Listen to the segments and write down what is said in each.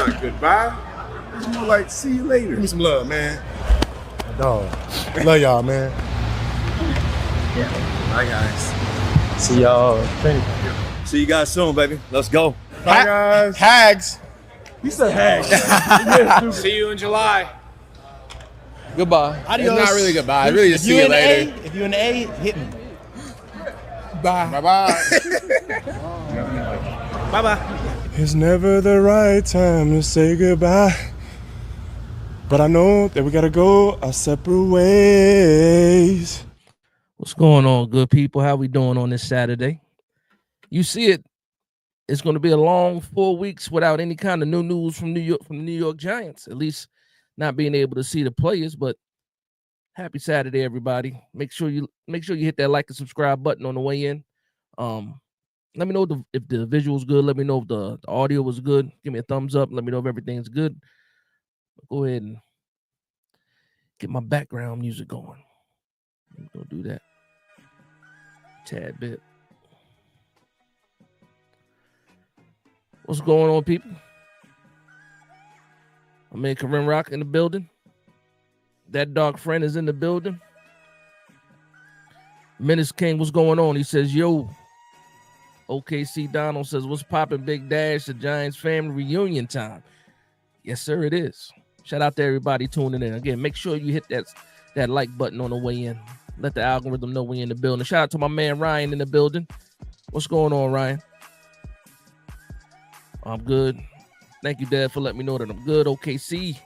not goodbye. It's more like see you later. Give me some love, man. Dog. Love y'all, man. Yeah. Bye, guys. See y'all. See you guys soon, baby. Let's go. Bye, guys. Hags. He said hags. See you in July. Goodbye. Adios. It's not really goodbye. Really just see you later. If you're in the A, hit me. Bye. Bye-bye. Bye-bye. It's never the right time to say goodbye. But I know that we gotta go our separate ways. What's going on, good people? How we doing on this Saturday? You see it. It's going to be a long 4 weeks without any kind of new news from the New York Giants. At least not being able to see the players. But happy Saturday, everybody! Make sure you hit that like and subscribe button on the way in. Let me know if the visual's good. Let me know if the audio was good. Give me a thumbs up. Let me know if everything's good. Go ahead and get my background music going. I'm gonna do that. Tad bit. What's going on, people? I mean, Corinne Rock in the building. That dog friend is in the building. Menace King, what's going on? He says, yo. OKC Donald says, what's poppin', Big Dash? The Giants family reunion time. Yes, sir, it is. Shout out to everybody tuning in. Again, make sure you hit that like button on the way in. Let the algorithm know we in the building. Shout out to my man Ryan in the building. What's going on, Ryan? I'm good. Thank you, Dad, for letting me know that I'm good. OKC,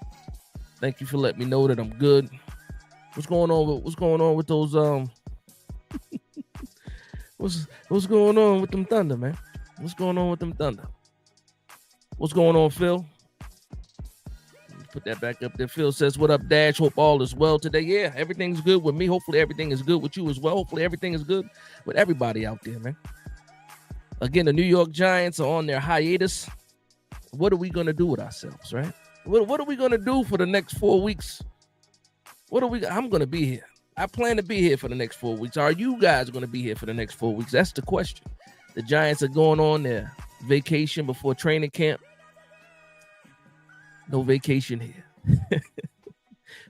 thank you for letting me know that I'm good. What's going on with those what's going on with them Thunder, man? What's going on with them Thunder? What's going on, Phil? Put that back up there. Phil says, what up, Dash? Hope all is well today. Yeah, everything's good with me. Hopefully everything is good with you as well. Hopefully everything is good with everybody out there, man. Again, the New York Giants are on their hiatus. What are we going to do with ourselves, right? What are we going to do for the next 4 weeks? I'm going to be here. I plan to be here for the next 4 weeks. Are you guys going to be here for the next 4 weeks? That's the question. The Giants are going on their vacation before training camp. No vacation here.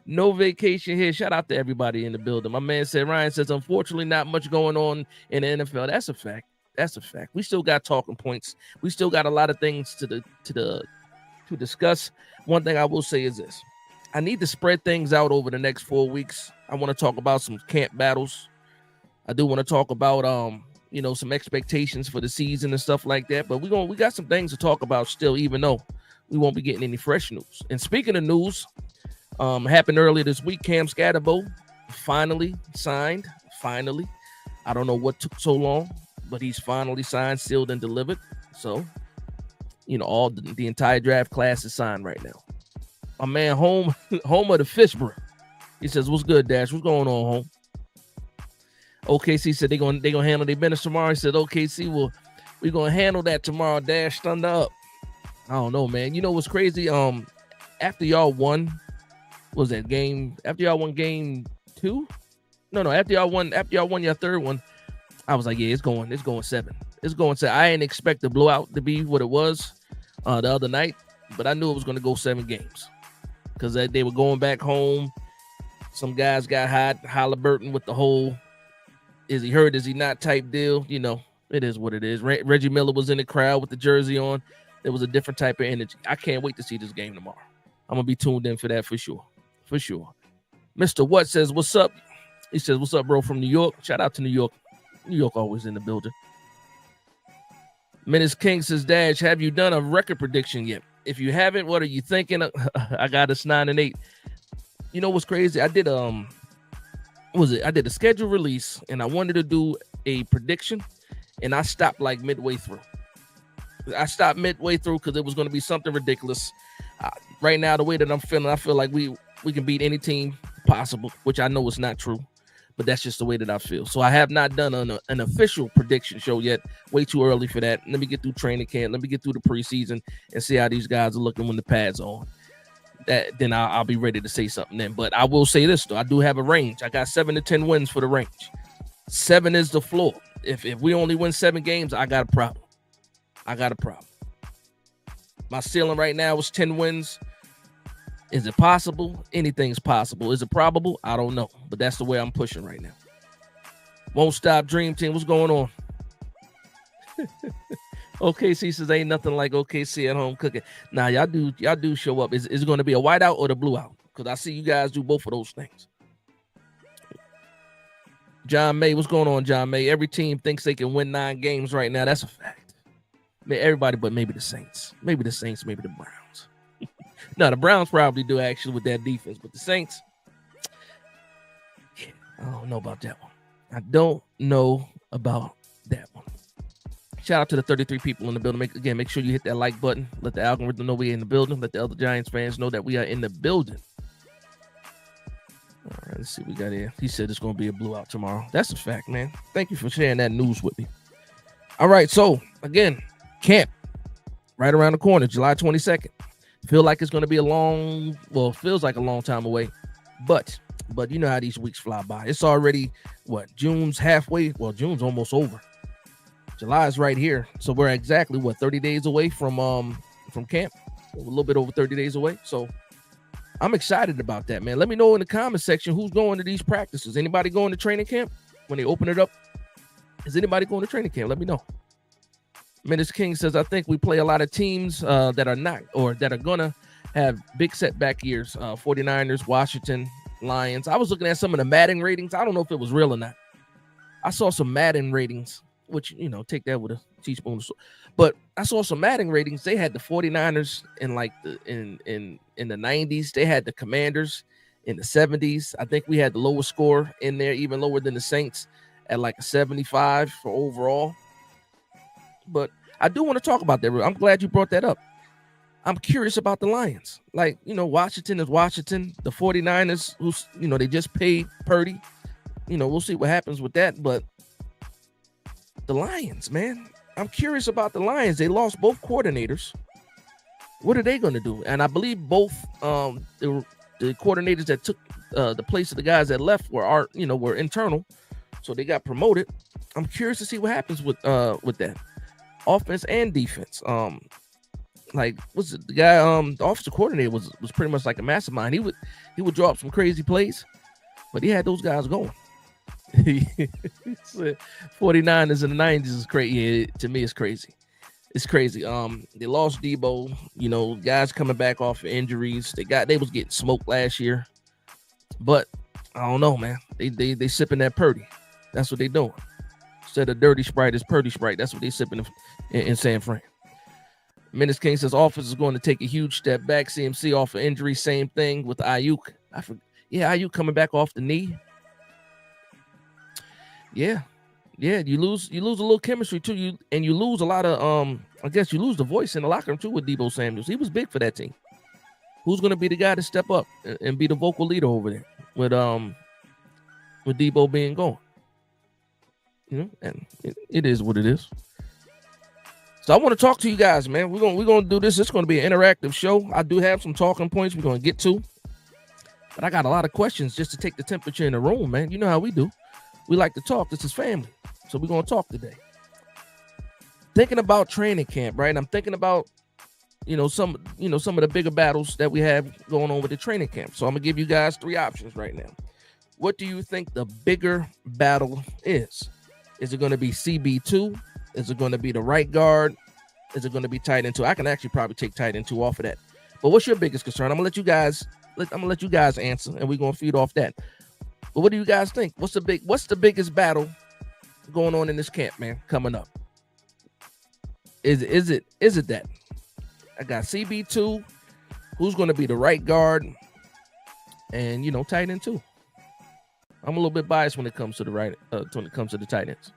No vacation here. Shout out to everybody in the building. My man said, Ryan says, unfortunately, not much going on in the NFL. That's a fact. That's a fact. We still got talking points. We still got a lot of things to discuss. One thing I will say is this. I need to spread things out over the next 4 weeks. I want to talk about some camp battles. I do want to talk about some expectations for the season and stuff like that. But we got some things to talk about still, even though we won't be getting any fresh news. And speaking of news, happened earlier this week. Cam Scatterbo finally signed. Finally. I don't know what took so long, but he's finally signed, sealed, and delivered. So, all the entire draft class is signed right now. My man, home of the Fishborough. He says, what's good, Dash? What's going on, home? OKC said they're gonna handle their business tomorrow. He said, OKC, we're gonna handle that tomorrow, Dash. Thunder up. I don't know, man. You know what's crazy? After y'all won, what was that game? After y'all won game 2? No. After y'all won your third one, I was like, yeah, it's going 7. It's going 7. I didn't expect the blowout to be what it was the other night, but I knew it was going to go 7 games because they were going back home. Some guys got hot. Halliburton with the whole "is he hurt, is he not" type deal. It is what it is. Reggie Miller was in the crowd with the jersey on. There was a different type of energy. I can't wait to see this game tomorrow. I'm going to be tuned in for that for sure. For sure. Mr. What says, what's up? He says, what's up, bro, from New York? Shout out to New York. New York always in the building. Menace King says, Dash, have you done a record prediction yet? If you haven't, what are you thinking? I got us 9-8. You know what's crazy? I did I did a schedule release, and I wanted to do a prediction, and I stopped like midway through. I stopped midway through because it was going to be something ridiculous. Right now, the way that I'm feeling, I feel like we can beat any team possible, which I know is not true, but that's just the way that I feel. So I have not done an official prediction show yet. Way too early for that. Let me get through training camp. Let me get through the preseason and see how these guys are looking when the pads are on. Then I'll be ready to say something then. But I will say this, though. I do have a range. I got 7 to 10 wins for the range. 7 is the floor. If we only win 7 games, I got a problem. My ceiling right now is 10 wins. Is it possible? Anything's possible. Is it probable? I don't know. But that's the way I'm pushing right now. Won't stop, Dream Team. What's going on? OKC says ain't nothing like OKC at home cooking. Nah, y'all do show up. Is it going to be a whiteout or the blue out? Because I see you guys do both of those things. John May, what's going on, John May? Every team thinks they can win 9 games right now. That's a fact. Everybody but maybe the Saints. Maybe the Saints, maybe the Browns. No, the Browns probably do actually with that defense, but the Saints, I don't know about that one. I don't know about that one. Shout out to the 33 people in the building. Make sure you hit that like button. Let the algorithm know we're in the building. Let the other Giants fans know that we are in the building. All right, let's see what we got here. He said it's going to be a blowout tomorrow. That's a fact, man. Thank you for sharing that news with me. All right, so, again, camp right around the corner, July 22nd. Feel like it's going to be feels like a long time away. But you know how these weeks fly by. It's already, June's halfway. Well, June's almost over. July's right here. So we're exactly, 30 days away from camp. A little bit over 30 days away. So I'm excited about that, man. Let me know in the comment section who's going to these practices. Anybody going to training camp when they open it up? Is anybody going to training camp? Let me know. Menace King says, I think we play a lot of teams that are not or that are going to have big setback years. 49ers, Washington, Lions. I was looking at some of the Madden ratings. I don't know if it was real or not. I saw some Madden ratings, which, take that with a teaspoon. But I saw some Madden ratings. They had the 49ers in the 90s. They had the Commanders in the 70s. I think we had the lowest score in there, even lower than the Saints at like a 75 for overall. But I do want to talk about that. I'm glad you brought that up. I'm curious about the Lions. Washington is Washington. The 49ers, they just paid Purdy. We'll see what happens with that. But the Lions, man, I'm curious about the Lions. They lost both coordinators. What are they going to do? And I believe both the coordinators that took the place of the guys that left were internal. So they got promoted. I'm curious to see what happens with that. Offense and defense. What's it? The guy, the offensive coordinator was pretty much like a mastermind. He would draw up some crazy plays, but he had those guys going. 49ers in the 90s is crazy. Yeah, to me, it's crazy. It's crazy. They lost Debo. Guys coming back off of injuries. They was getting smoked last year, but I don't know, man. They sipping that Purdy. That's what they doing. Instead of dirty Sprite, it's Purdy Sprite. That's what they sipping in San Fran. Menace King says offense is going to take a huge step back. CMC off of injury. Same thing with Ayuk. Ayuk coming back off the knee. Yeah. You lose a little chemistry too. You lose a lot of I guess you lose the voice in the locker room too with Debo Samuels. He was big for that team. Who's going to be the guy to step up and be the vocal leader over there with Debo being gone? And it is what it is. So I want to talk to you guys, man. We're gonna do this. It's gonna be an interactive show. I do have some talking points we're gonna get to, but I got a lot of questions just to take the temperature in the room, man. You know how we do. We like to talk. This is family, so we're gonna talk today. Thinking about training camp, right? I'm thinking about some of the bigger battles that we have going on with the training camp. So I'm gonna give you guys 3 options right now. What do you think the bigger battle is? Is it going to be CB2? Is it going to be the right guard? Is it going to be tight end 2? I can actually probably take tight end 2 off of that. But what's your biggest concern? I'm gonna let you guys answer, and we're gonna feed off that. But what do you guys think? What's the biggest battle going on in this camp, man? Coming up, is it that? I got CB2. Who's going to be the right guard? And tight end 2. I'm a little bit biased when it comes to the tight ends.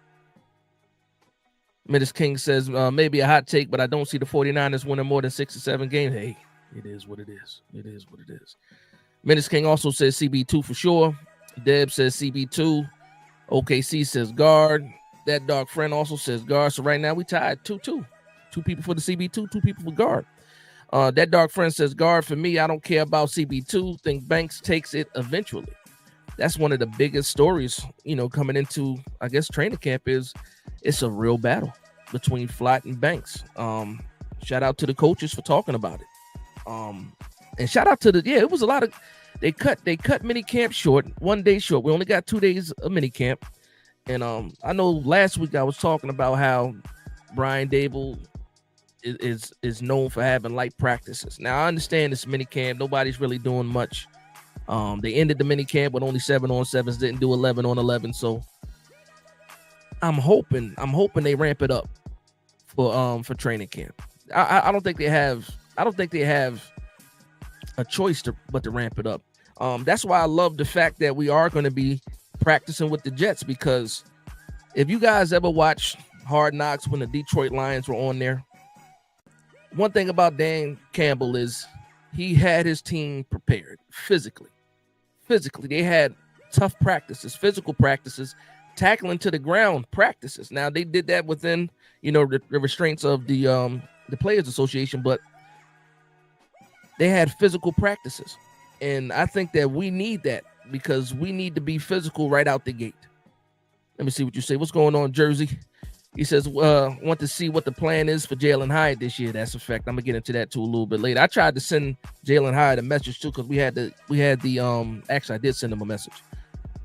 Menace King says maybe a hot take, but I don't see the 49ers winning more than 6 or 7 games. Hey, it is what it is. It is what it is. Menace King also says CB2 for sure. Deb says CB2. OKC says guard. That dog friend also says guard. So right now we tied 2-2. 2 people for the CB2, 2 people for guard. That dog friend says guard for me. I don't care about CB2. Think Banks takes it eventually. That's one of the biggest stories, coming into, I guess, training camp is it's a real battle between Flat and Banks. Shout out to the coaches for talking about it. And shout out to it was a lot of they cut mini camp short, 1 day short. We only got 2 days of mini camp. And I know last week I was talking about how Brian Dable is known for having light practices. Now I understand this mini camp, nobody's really doing much. They ended the mini camp with only 7-on-7s, didn't do 11-on-11. So I'm hoping they ramp it up for training camp. I don't think they have a choice but to ramp it up. That's why I love the fact that we are going to be practicing with the Jets, because if you guys ever watched Hard Knocks when the Detroit Lions were on there, one thing about Dan Campbell is he had his team prepared physically. They had tough practices, physical practices, tackling to the ground practices. Now they did that within, the restraints of the Players Association, but they had physical practices. And I think that we need that because we need to be physical right out the gate. Let me see what you say. What's going on, Jersey? He says, want to see what the plan is for Jalen Hyatt this year. That's a fact. I'm gonna get into that too a little bit later. I tried to send Jalen Hyatt a message too, because we had the actually I did send him a message.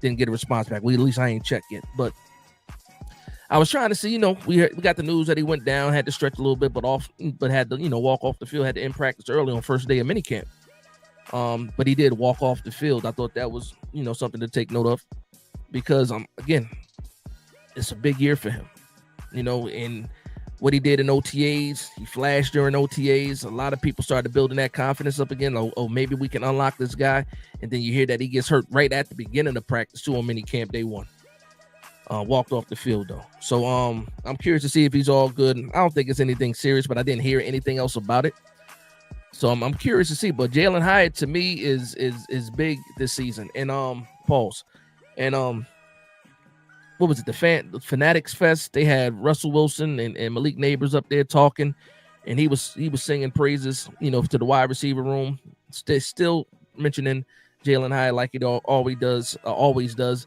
Didn't get a response back. At least I ain't checked yet. But I was trying to see, we got the news that he went down, had to stretch a little bit, but had to, walk off the field, had to end practice early on first day of minicamp. But he did walk off the field. I thought that was, something to take note of, because again, it's a big year for him. And what he did in OTAs, he flashed during OTAs. A lot of people started building that confidence up again. Oh, maybe we can unlock this guy. And then you hear that he gets hurt right at the beginning of practice too on minicamp day 1. Walked off the field though. So I'm curious to see if he's all good. I don't think it's anything serious, but I didn't hear anything else about it. So I'm curious to see. But Jalen Hyatt to me is big this season. And pause. And what was it? The Fanatics Fest. They had Russell Wilson and Malik Neighbors up there talking, and he was singing praises, to the wide receiver room. Still mentioning Jalen Hyatt like he always does.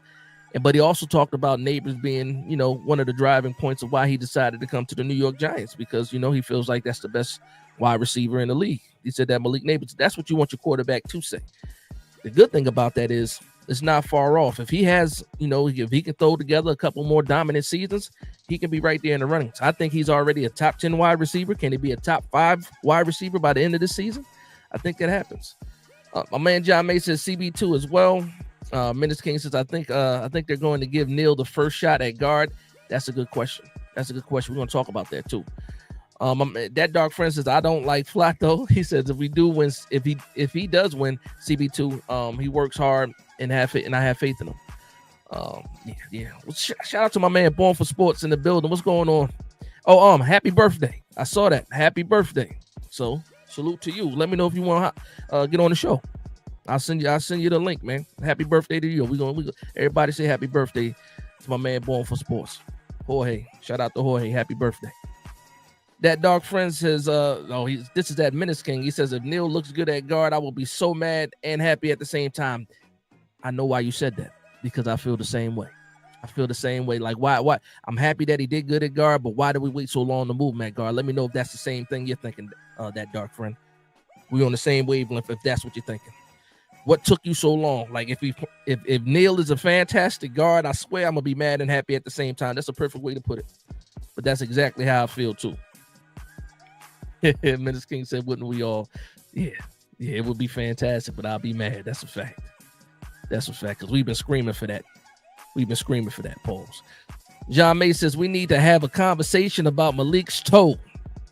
But he also talked about Neighbors being, one of the driving points of why he decided to come to the New York Giants, because, he feels like that's the best wide receiver in the league. He said that Malik Neighbors, that's what you want your quarterback to say. The good thing about that is it's not far off. If he has, if he can throw together a couple more dominant seasons, he can be right there in the running. So I think he's already a top 10 wide receiver. Can he be a top 5 wide receiver by the end of this season? I think that happens. My man John May says CB2 as well. Menace King says, I think they're going to give Neal the first shot at guard. That's a good question. We're going to talk about that too. That dark friend says, I don't like Flacco. He says if he does win CB2, he works hard and I have faith in him. Yeah. Well, shout out to my man Born for Sports in the building. What's going on? Oh, happy birthday. I saw that. Happy birthday. So salute to you. Let me know if you want to get on the show. I'll send you the link, man. Happy birthday to you. We gonna everybody say happy birthday to my man Born for Sports. Jorge. Shout out to Jorge. Happy birthday. That dark friend says, this is that Menace King. He says, if Neal looks good at guard, I will be so mad and happy at the same time. I know why you said that, because I feel the same way. Like, why? I'm happy that he did good at guard, but why did we wait so long to move him at guard? Let me know if that's the same thing you're thinking, that dark friend. We're on the same wavelength if that's what you're thinking. What took you so long? Like, if Neal is a fantastic guard, I swear I'm going to be mad and happy at the same time. That's a perfect way to put it. But that's exactly how I feel, too. Menace King said, wouldn't we all? Yeah, it would be fantastic, but I'll be mad. That's a fact, because we've been screaming for that. Pause. John May says, we need to have a conversation about Malik's toe.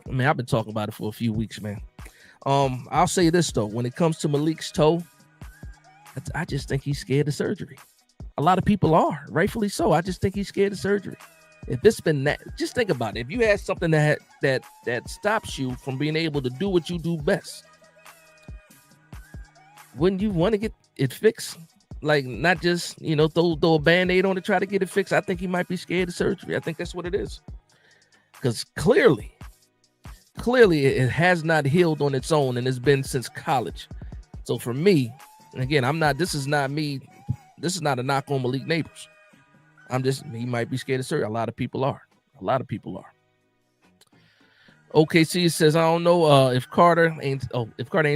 I mean, I've been talking about it for a few weeks, man. I'll say this, though. When it comes to Malik's toe, I just think he's scared of surgery. A lot of people are, rightfully so. I just think he's scared of surgery. If it's been that, just think about it. If you had something that stops you from being able to do what you do best, wouldn't you want to get it fixed? Like, not just, throw a Band-Aid on to try to get it fixed. I think he might be scared of surgery. I think that's what it is. Because clearly it has not healed on its own, and it's been since college. So for me, and again, this is not a knock on Malik Neighbors. He might be scared of surgery. A lot of people are. OKC says, I don't know if Carter ain't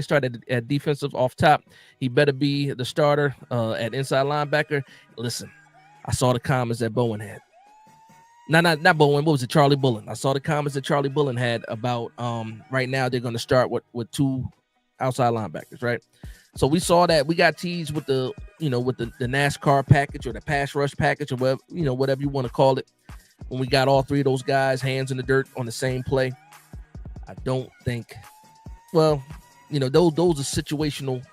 started at defensive off top, he better be the starter at inside linebacker. Listen, I saw the comments that Bowen had. Not Bowen. What was it? Charlie Bullen. I saw the comments that Charlie Bullen had about right now they're going to start with two outside linebackers, right? So we saw that. We got teased with the NASCAR package or the pass rush package or whatever you want to call it. When we got all three of those guys hands in the dirt on the same play. I don't think, those are situational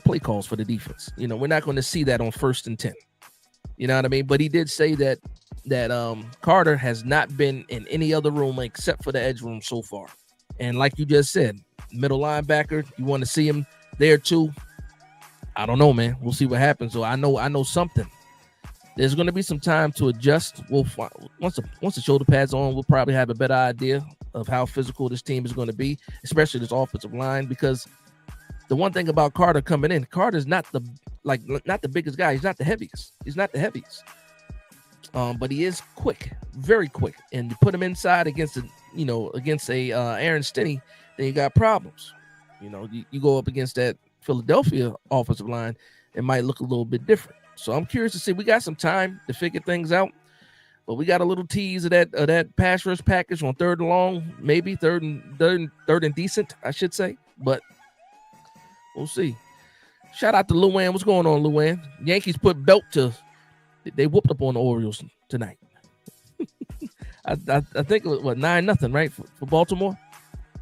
play calls for the defense. We're not going to see that on 1st and 10. You know what I mean? But he did say that Carter has not been in any other room except for the edge room so far. And like you just said, middle linebacker, you want to see him there too. I don't know, man. We'll see what happens. So I know something. There's going to be some time to adjust. We'll once the shoulder pads on, we'll probably have a better idea of how physical this team is going to be, especially this offensive line. Because the one thing about Carter coming in, Carter's not the biggest guy. He's not the heaviest. But he is quick, very quick. And you put him inside against a Aaron Stinney, then you got problems. You go up against that Philadelphia offensive line, it might look a little bit different. So I'm curious to see. We got some time to figure things out, but we got a little tease of that pass rush package on 3rd and long, maybe third and decent, I should say. But we'll see. Shout out to Luann. What's going on, Luann? Yankees put belt to. They whooped up on the Orioles tonight. I think it was 9-0, right, for Baltimore.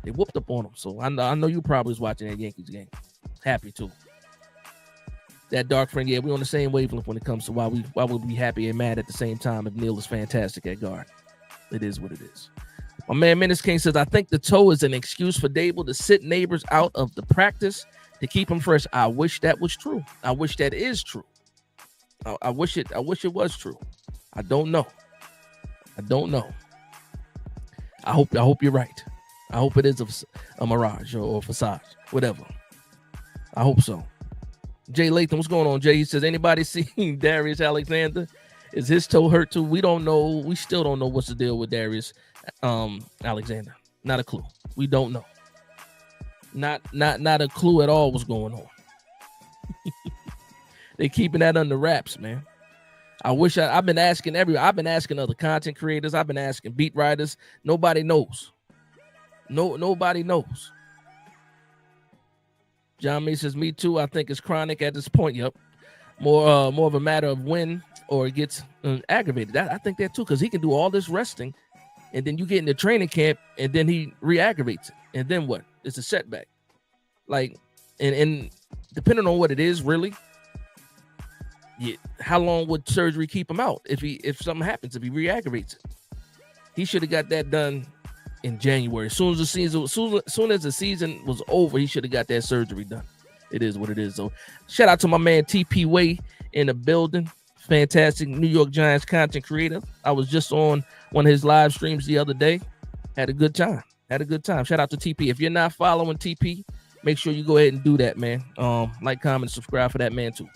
They whooped up on them. So I know you probably was watching that Yankees game. Happy too. That dark friend, yeah, we're on the same wavelength when it comes to why would be happy and mad at the same time if Neil is fantastic at guard. It is what it is. My man Menace King says, I think the toe is an excuse for Dable to sit neighbors out of the practice to keep them fresh. I wish that was true. I wish that is true. I wish it was true. I don't know. I hope you're right. I hope it is a mirage or a facade, whatever. I hope so. Jay Latham, what's going on, Jay? He says, anybody seen Darius Alexander? Is his toe hurt too? We don't know. We still don't know what's the deal with Darius Alexander. Not a clue. We don't know. Not a clue at all what's going on. They keeping that under wraps, man. I wish I've been asking I've been asking other content creators. I've been asking beat writers. Nobody knows. Nobody knows. John May says, me too. I think it's chronic at this point. Yep. More of a matter of when or it gets aggravated. I think that too, because he can do all this resting and then you get into training camp and then he re-aggravates it. And then what? It's a setback. Like, and depending on what it is, really, how long would surgery keep him out if something happens, if he re-aggravates it? He should have got that done in January. As soon as the season was over, he should have got that surgery done. It is what it is. So shout out to my man TP Way in the building. Fantastic New York Giants content creator. I was just on one of his live streams the other day. Had a good time. Shout out to TP. If you're not following TP, make sure you go ahead and do that, man. Like, comment, subscribe for that man too.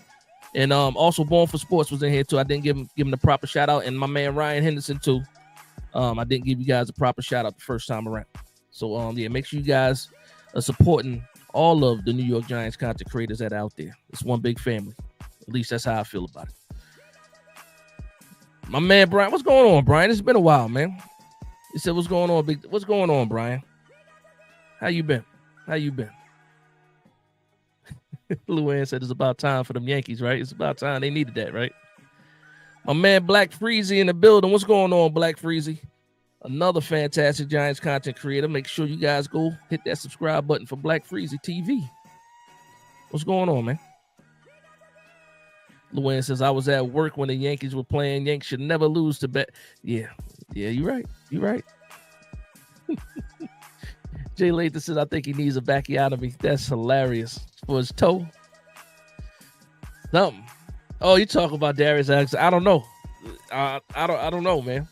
And also Born for Sports was in here too. I didn't give him the proper shout out, and my man Ryan Henderson too. I didn't give you guys a proper shout out the first time around. So make sure you guys are supporting all of the New York Giants content creators that are out there. It's one big family. At least that's how I feel about it. My man Brian, what's going on, Brian? It's been a while, man. He said, "What's going on, big? What's going on, Brian? How you been? Luann said it's about time for them Yankees, right? It's about time. They needed that, right? My man Black Freezy in the building. What's going on, Black Freezy? Another fantastic Giants content creator. Make sure you guys go hit that subscribe button for Black Freezy TV. What's going on, man? Luann says, I was at work when the Yankees were playing. Yanks should never lose to bet. Yeah, you're right. Jay Latham says, I think he needs a backiotomy. That's hilarious. For his toe. Something. Oh, you talk about Darius Alexander. I don't know. I don't know, man.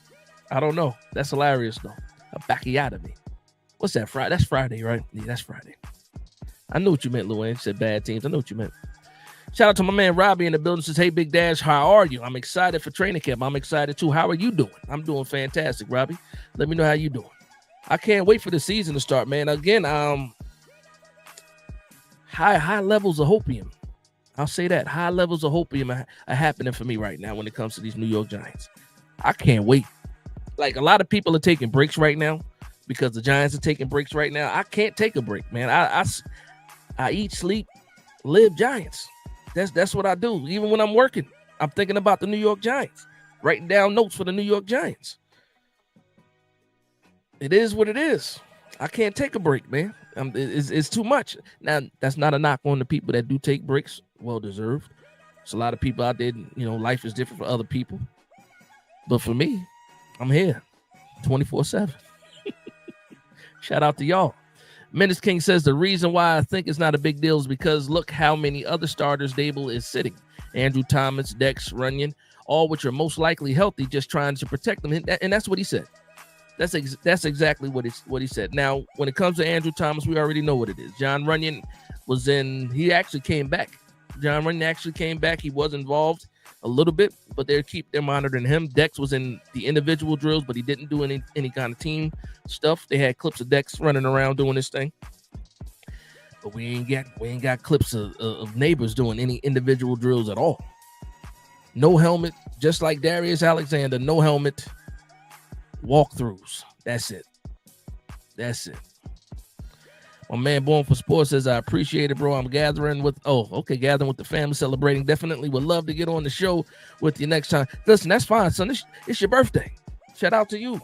I don't know. That's hilarious, though. A backiotomy. What's that? Friday? That's Friday, right? Yeah, that's Friday. I know what you meant, Luann. You said bad teams. I know what you meant. Shout out to my man Robbie in the building. Says, hey, Big Dash, how are you? I'm excited for training camp. I'm excited, too. How are you doing? I'm doing fantastic, Robbie. Let me know how you doing. I can't wait for the season to start, man. Again, high levels of hopium. I'll say that. High levels of hopium are happening for me right now when it comes to these New York Giants. I can't wait. Like, a lot of people are taking breaks right now because the Giants are taking breaks right now. I can't take a break, man. I eat, sleep, live Giants. That's what I do. Even when I'm working, I'm thinking about the New York Giants, writing down notes for the New York Giants. It is what it is. I can't take a break, man. It's too much. Now, that's not a knock on the people that do take breaks. Well deserved. There's a lot of people out there, life is different for other people. But for me, I'm here 24/7. Shout out to y'all. Menace King says the reason why I think it's not a big deal is because look how many other starters Dable is sitting. Andrew Thomas, Dex, Runyon, all which are most likely healthy, just trying to protect them. And that's what he said. That's exactly what he said. Now, when it comes to Andrew Thomas, we already know what it is. John Runyon he actually came back. John Runyon actually came back. He was involved a little bit, but they're monitoring him. Dex was in the individual drills, but he didn't do any kind of team stuff. They had clips of Dex running around doing this thing, but we ain't got clips of neighbors doing any individual drills at all. No helmet, just like Darius Alexander. No helmet. Walkthroughs. That's it. My man Born for Sports says, I appreciate it, bro. I'm gathering with the family, celebrating. Definitely would love to get on the show with you next time. Listen, that's fine, son. It's your birthday. Shout out to you.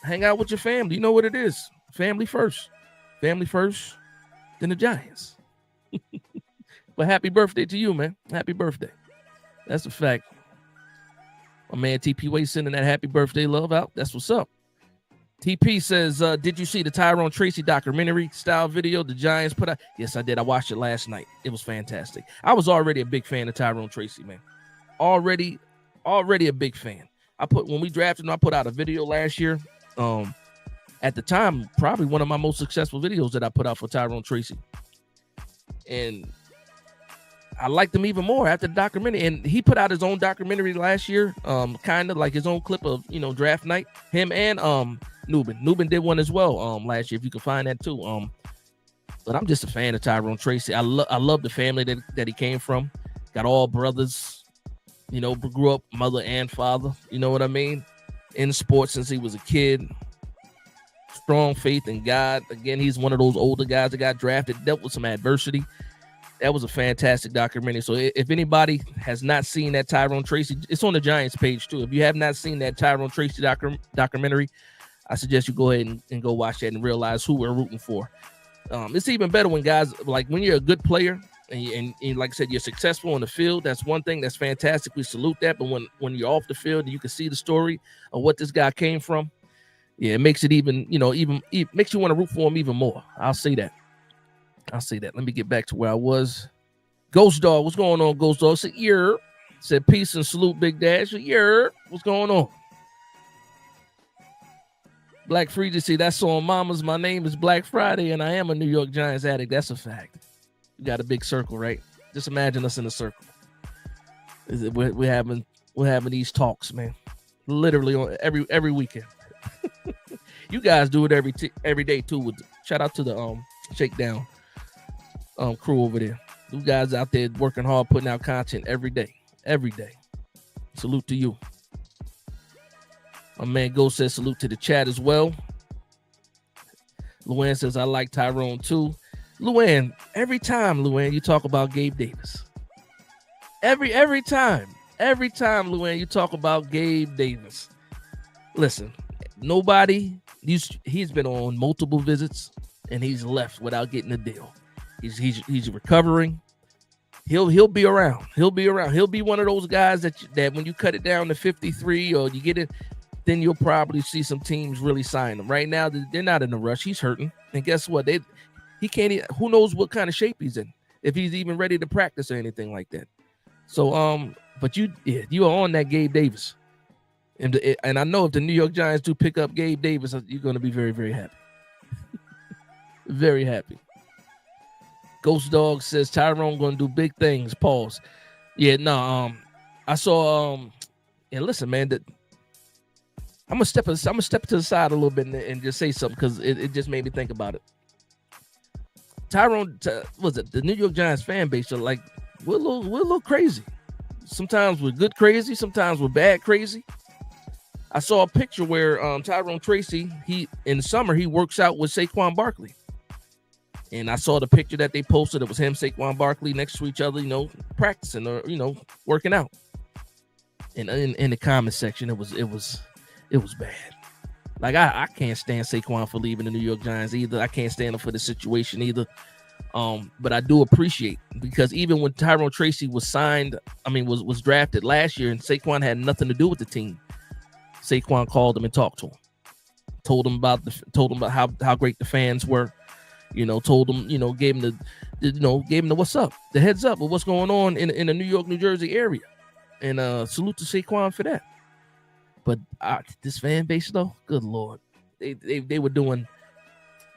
Hang out with your family. You know what it is. Family first. Family first, then the Giants. But happy birthday to you, man. Happy birthday. That's a fact. My man TP Way sending that happy birthday love out. That's what's up. TP says, did you see the Tyrone Tracy documentary style video the Giants put out? Yes, I did. I watched it last night. It was fantastic. I was already a big fan of Tyrone Tracy, man. Already a big fan. When we drafted him, I put out a video last year. At the time, probably one of my most successful videos that I put out for Tyrone Tracy. And I liked him even more after the documentary. And he put out his own documentary last year, kind of like his own clip of, draft night. Him and Nubin did one as well last year, if you can find that too. But I'm just a fan of Tyrone Tracy. I love the family that he came from. Got all brothers, grew up mother and father, you know what I mean? In sports since he was a kid. Strong faith in God. Again, he's one of those older guys that got drafted, dealt with some adversity. That was a fantastic documentary. So if anybody has not seen that Tyrone Tracy, it's on the Giants page too. If you have not seen that Tyrone Tracy documentary, I suggest you go ahead and go watch that and realize who we're rooting for. It's even better when guys, like when you're a good player and like I said, you're successful on the field. That's one thing. That's fantastic. We salute that. But when you're off the field and you can see the story of what this guy came from, yeah, it makes it even makes you want to root for him even more. I'll say that. Let me get back to where I was. Ghost Dog, what's going on, Ghost Dog? Said peace and salute, Big Dash. What's going on? Black Freezy, that's on Mama's. My name is Black Friday, and I am a New York Giants addict. That's a fact. We got a big circle, right? Just imagine us in a circle. We're having these talks, man. Literally on every weekend. You guys do it every day too. Shout out to the Shakedown crew over there. You guys out there working hard, putting out content every day. Salute to you. My man Ghost says salute to the chat as well. Luann says I like Tyrone too. Luann, every time you talk about Gabe Davis. Every time, Luann, you talk about Gabe Davis. Listen, he's been on multiple visits and he's left without getting a deal. He's recovering. He'll be around. He'll be one of those guys that when you cut it down to 53 or you get it, then you'll probably see some teams really sign him. Right now, they're not in a rush. He's hurting. And guess what? He can't, who knows what kind of shape he's in, if he's even ready to practice or anything like that. So, but you are on that Gabe Davis. And I know if the New York Giants do pick up Gabe Davis, you're going to be very, very happy. Very happy. Ghost Dog says Tyrone going to do big things. Pause. Yeah, no, I saw, and listen, man, that I'm gonna step to the side a little bit and just say something because it just made me think about it. Tyrone, was it the New York Giants fan base? Are like we're a little crazy. Sometimes we're good crazy. Sometimes we're bad crazy. I saw a picture where Tyrone Tracy, in the summer he works out with Saquon Barkley, and I saw the picture that they posted. It was him, Saquon Barkley, next to each other, practicing or working out. And in the comment section, it was bad. Like I can't stand Saquon for leaving the New York Giants either. I can't stand him for the situation either. But I do appreciate, because even when Tyrone Tracy was signed, was drafted last year, and Saquon had nothing to do with the team, Saquon called him and talked to him, told him about how great the fans were, told him, gave him the what's up, the heads up of what's going on in the New York, New Jersey area, and salute to Saquon for that. But this fan base, though, good Lord, they were doing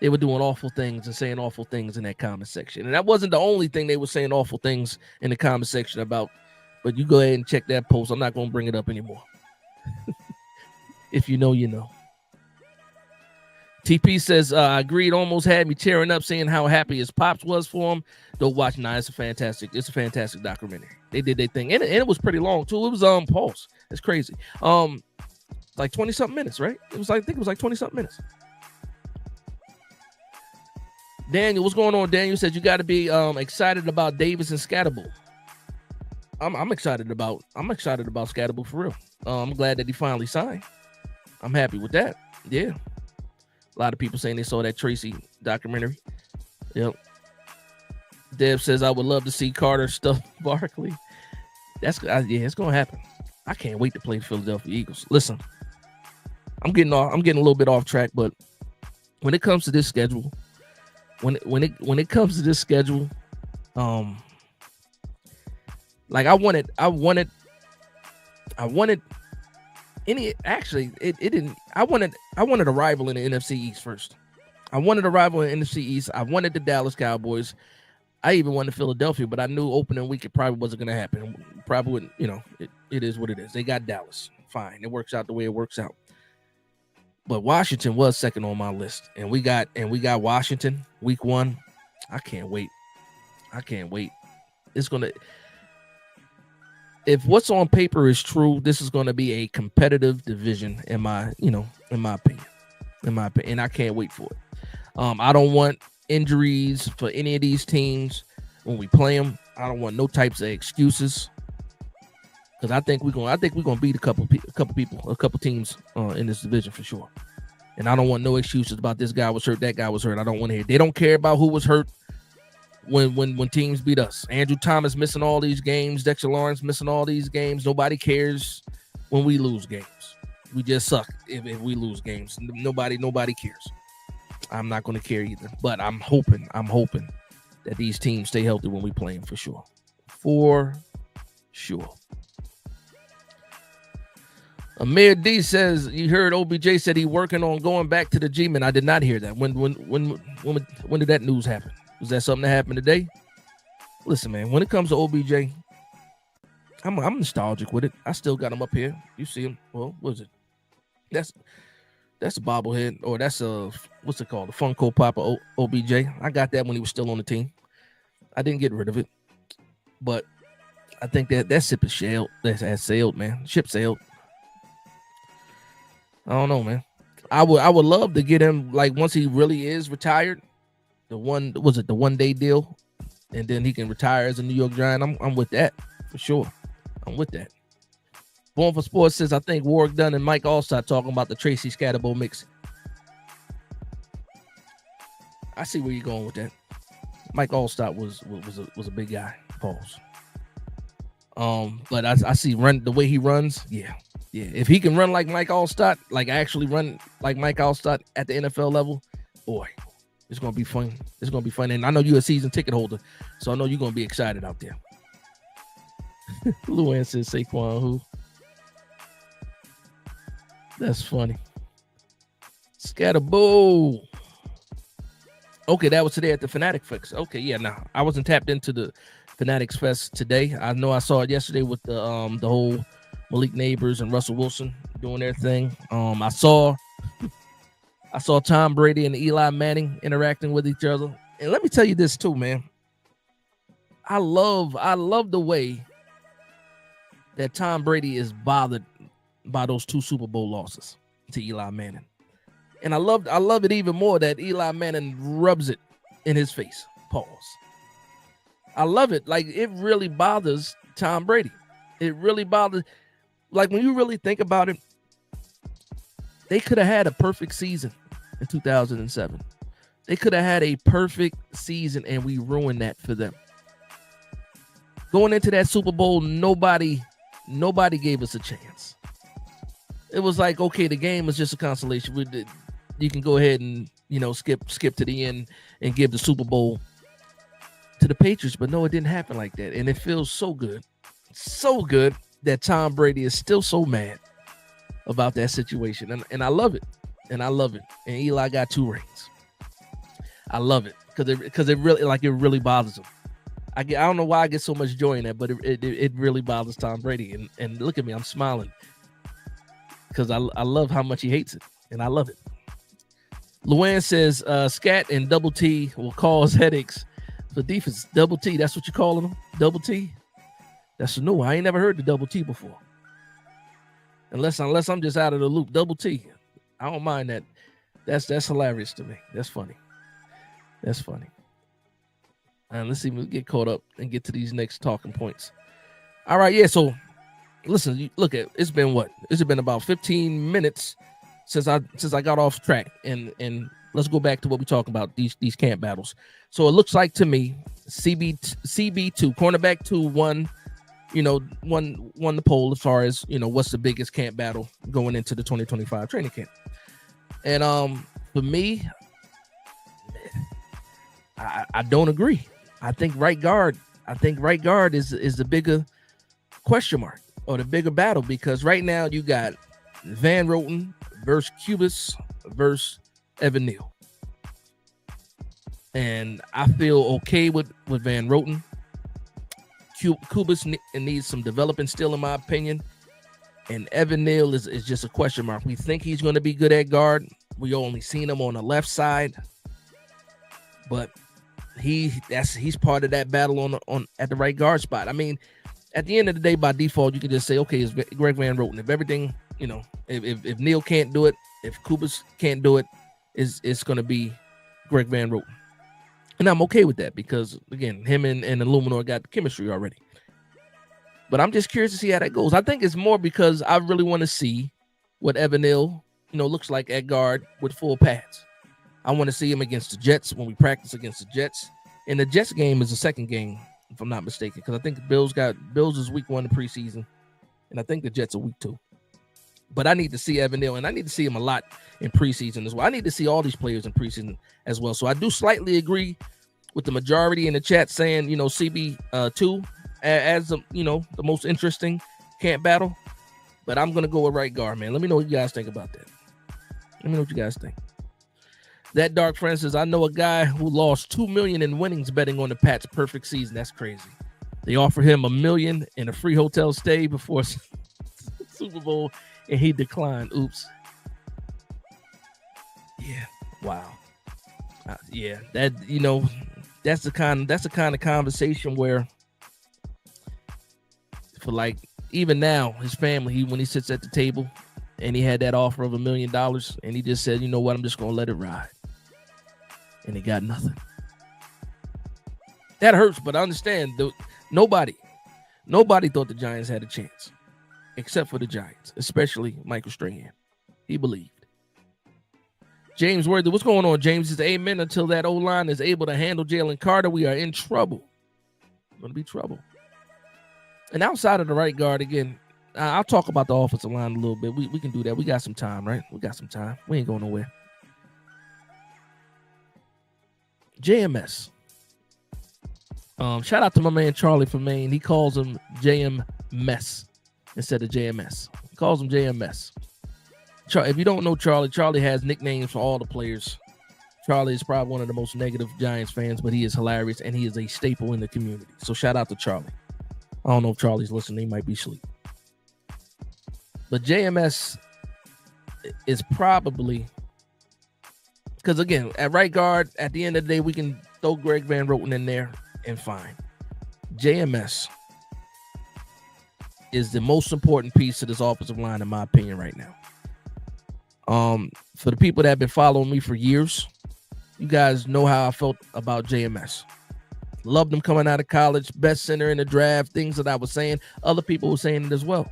awful things and saying awful things in that comment section. And that wasn't the only thing they were saying awful things in the comment section about. But you go ahead and check that post. I'm not going to bring it up anymore. If you know, you know. TP says, I agreed, almost had me tearing up saying how happy his pops was for him. Don't watch. It's a fantastic documentary. They did their thing. And it was pretty long, too. It was pulse. It's crazy. Like 20-something minutes, right? I think it was like 20-something minutes. Daniel, what's going on? Daniel said you got to be excited about Davis and Scatterbull. I'm excited about Scatterbull for real. I'm glad that he finally signed. I'm happy with that. Yeah. A lot of people saying they saw that Tracy documentary. Yep. Deb says I would love to see Carter stuff Barkley. It's gonna happen. I can't wait to play the Philadelphia Eagles. Listen, I'm getting a little bit off track, but when it comes to this schedule, like I wanted a rival in the NFC East first. I wanted a rival in the NFC East. I wanted the Dallas Cowboys. I even wanted Philadelphia, but I knew opening week it probably wasn't going to happen. Probably wouldn't, it is what it is. They got Dallas. Fine. It works out the way it works out. But Washington was second on my list. And we got Washington week 1. I can't wait. It's going to, if what's on paper is true, this is going to be a competitive division in my opinion. And I can't wait for it. I don't want injuries for any of these teams when we play them. I don't want no types of excuses, because I think we're gonna beat a couple teams in this division for sure. And I don't want no excuses about this guy was hurt, that guy was hurt. I don't want to hear. They don't care about who was hurt when teams beat us. Andrew Thomas missing all these games, Dexter Lawrence missing all these games. Nobody cares when we lose games. We just suck if we lose games. Nobody cares. I'm not going to care either. But I'm hoping that these teams stay healthy when we play them for sure. For sure. Amir D says, you heard OBJ said he working on going back to the G-Men. I did not hear that. When did that news happen? Was that something that happened today? Listen, man, when it comes to OBJ, I'm nostalgic with it. I still got him up here. You see him. Well, what is it? That's a bobblehead, or that's a, what's it called? A Funko Pop of OBJ. I got that when he was still on the team. I didn't get rid of it. But I think that ship is sailed. That sailed, man. Ship sailed. I don't know, man. I would love to get him, like, once he really is retired. The 1 day deal, and then he can retire as a New York Giant. I'm with that for sure. I'm with that. Born for Sports says, I think Warwick Dunn and Mike Allstott talking about the Tracy Scatterbull mix. I see where you're going with that. Mike Allstott was a big guy. Pause. But I see the way he runs. Yeah. If he can run like Mike Allstott, like actually run like Mike Allstott at the NFL level, boy, it's gonna be fun. It's gonna be fun, and I know you're a season ticket holder, so I know you're gonna be excited out there. Luann says Saquon who? That's funny. Scatterbull. Okay, that was today at the Fanatic Fest. Okay, yeah, nah, I wasn't tapped into the Fanatics Fest today. I know I saw it yesterday with the whole Malik Neighbors and Russell Wilson doing their thing. I saw Tom Brady and Eli Manning interacting with each other. And let me tell you this too, man. I love the way that Tom Brady is bothered by those 2 Super Bowl losses to Eli Manning. And I love it even more that Eli Manning rubs it in his face. Pause. I love it. Like, it really bothers Tom Brady. It really bothers. Like, when you really think about it, they could have had a perfect season in 2007. They could have had a perfect season, and we ruined that for them. Going into that Super Bowl, nobody gave us a chance. It was like, okay, the game was just a consolation. You can go ahead and, skip to the end and give the Super Bowl to the Patriots. But no, it didn't happen like that. And it feels so good that Tom Brady is still so mad about that situation. And I love it. And Eli got 2 rings. I love it because it really bothers him. I don't know why I get so much joy in that, but it really bothers Tom Brady. And look at me, I'm smiling because I love how much he hates it, and I love it. Luann says Scat and Double T will cause headaches for defense. Double T, that's what you're calling them? Double T? That's a new one. I ain't never heard the Double T before. Unless I'm just out of the loop. Double T. I don't mind that. That's hilarious to me. That's funny. And let's see if we get caught up and get to these next talking points. All right, yeah. So, listen, it's been what? It's been about 15 minutes since I got off track, and let's go back to what we talking about, these camp battles. So it looks like to me, CB2 cornerback 2 won the poll as far as what's the biggest camp battle going into the 2025 training camp. And for me, I don't agree. I think right guard is the bigger question mark or the bigger battle, because right now you got Van Roten versus Cubis versus Evan Neal. And I feel okay with Van Roten. Cubis needs some developing still, in my opinion. And Evan Neal is just a question mark. We think he's going to be good at guard. We only seen him on the left side. But he's part of that battle on at the right guard spot. I mean, at the end of the day, by default, you can just say, okay, it's Greg Van Roten. If everything, if Neal can't do it, if Cubis can't do it, it's going to be Greg Van Roten. And I'm okay with that because, again, him and Illuminor got chemistry already. But I'm just curious to see how that goes. I think it's more because I really want to see what Evan Neal, looks like at guard with full pads. I want to see him against the Jets when we practice against the Jets. And the Jets game is the second game, if I'm not mistaken, because I think the Bills is week 1 in preseason, and I think the Jets are week 2. But I need to see Evan Neal, and I need to see him a lot in preseason as well. I need to see all these players in preseason as well. So I do slightly agree with the majority in the chat saying, CB2 as the most interesting camp battle. But I'm gonna go with right guard, man. Let me know what you guys think about that. Let me know what you guys think. That Dark Friend says, I know a guy who lost $2 million in winnings betting on the Pats' perfect season. That's crazy. They offered him $1 million and a free hotel stay before Super Bowl, and he declined. Oops. Yeah. Wow. Yeah. That that's the kind of conversation where, for like even now, his family, when he sits at the table and he had that offer of $1 million, and he just said, you know what, I'm just gonna let it ride. And he got nothing. That hurts, but I understand. Nobody thought the Giants had a chance, except for the Giants, especially Michael Strahan. He believed. James Worthy, what's going on, James? Is amen. Until that O-line is able to handle Jalen Carter, we are in trouble. Going to be trouble. And outside of the right guard, again, I'll talk about the offensive line a little bit. We can do that. We got some time, right? We got some time. We ain't going nowhere. JMS. Shout out to my man Charlie from Maine. He calls him JMS instead of JMS. He calls him JMS. If you don't know Charlie has nicknames for all the players. Charlie is probably one of the most negative Giants fans, but he is hilarious, and he is a staple in the community. So shout out to Charlie. I don't know if Charlie's listening. He might be asleep. But JMS is probably, because again, at right guard, at the end of the day, we can throw Greg Van Roten in there and fine. JMS is the most important piece of this offensive line, in my opinion, right now. For the people that have been following me for years, you guys know how I felt about JMS. Loved him coming out of college, best center in the draft, things that I was saying. Other people were saying it as well.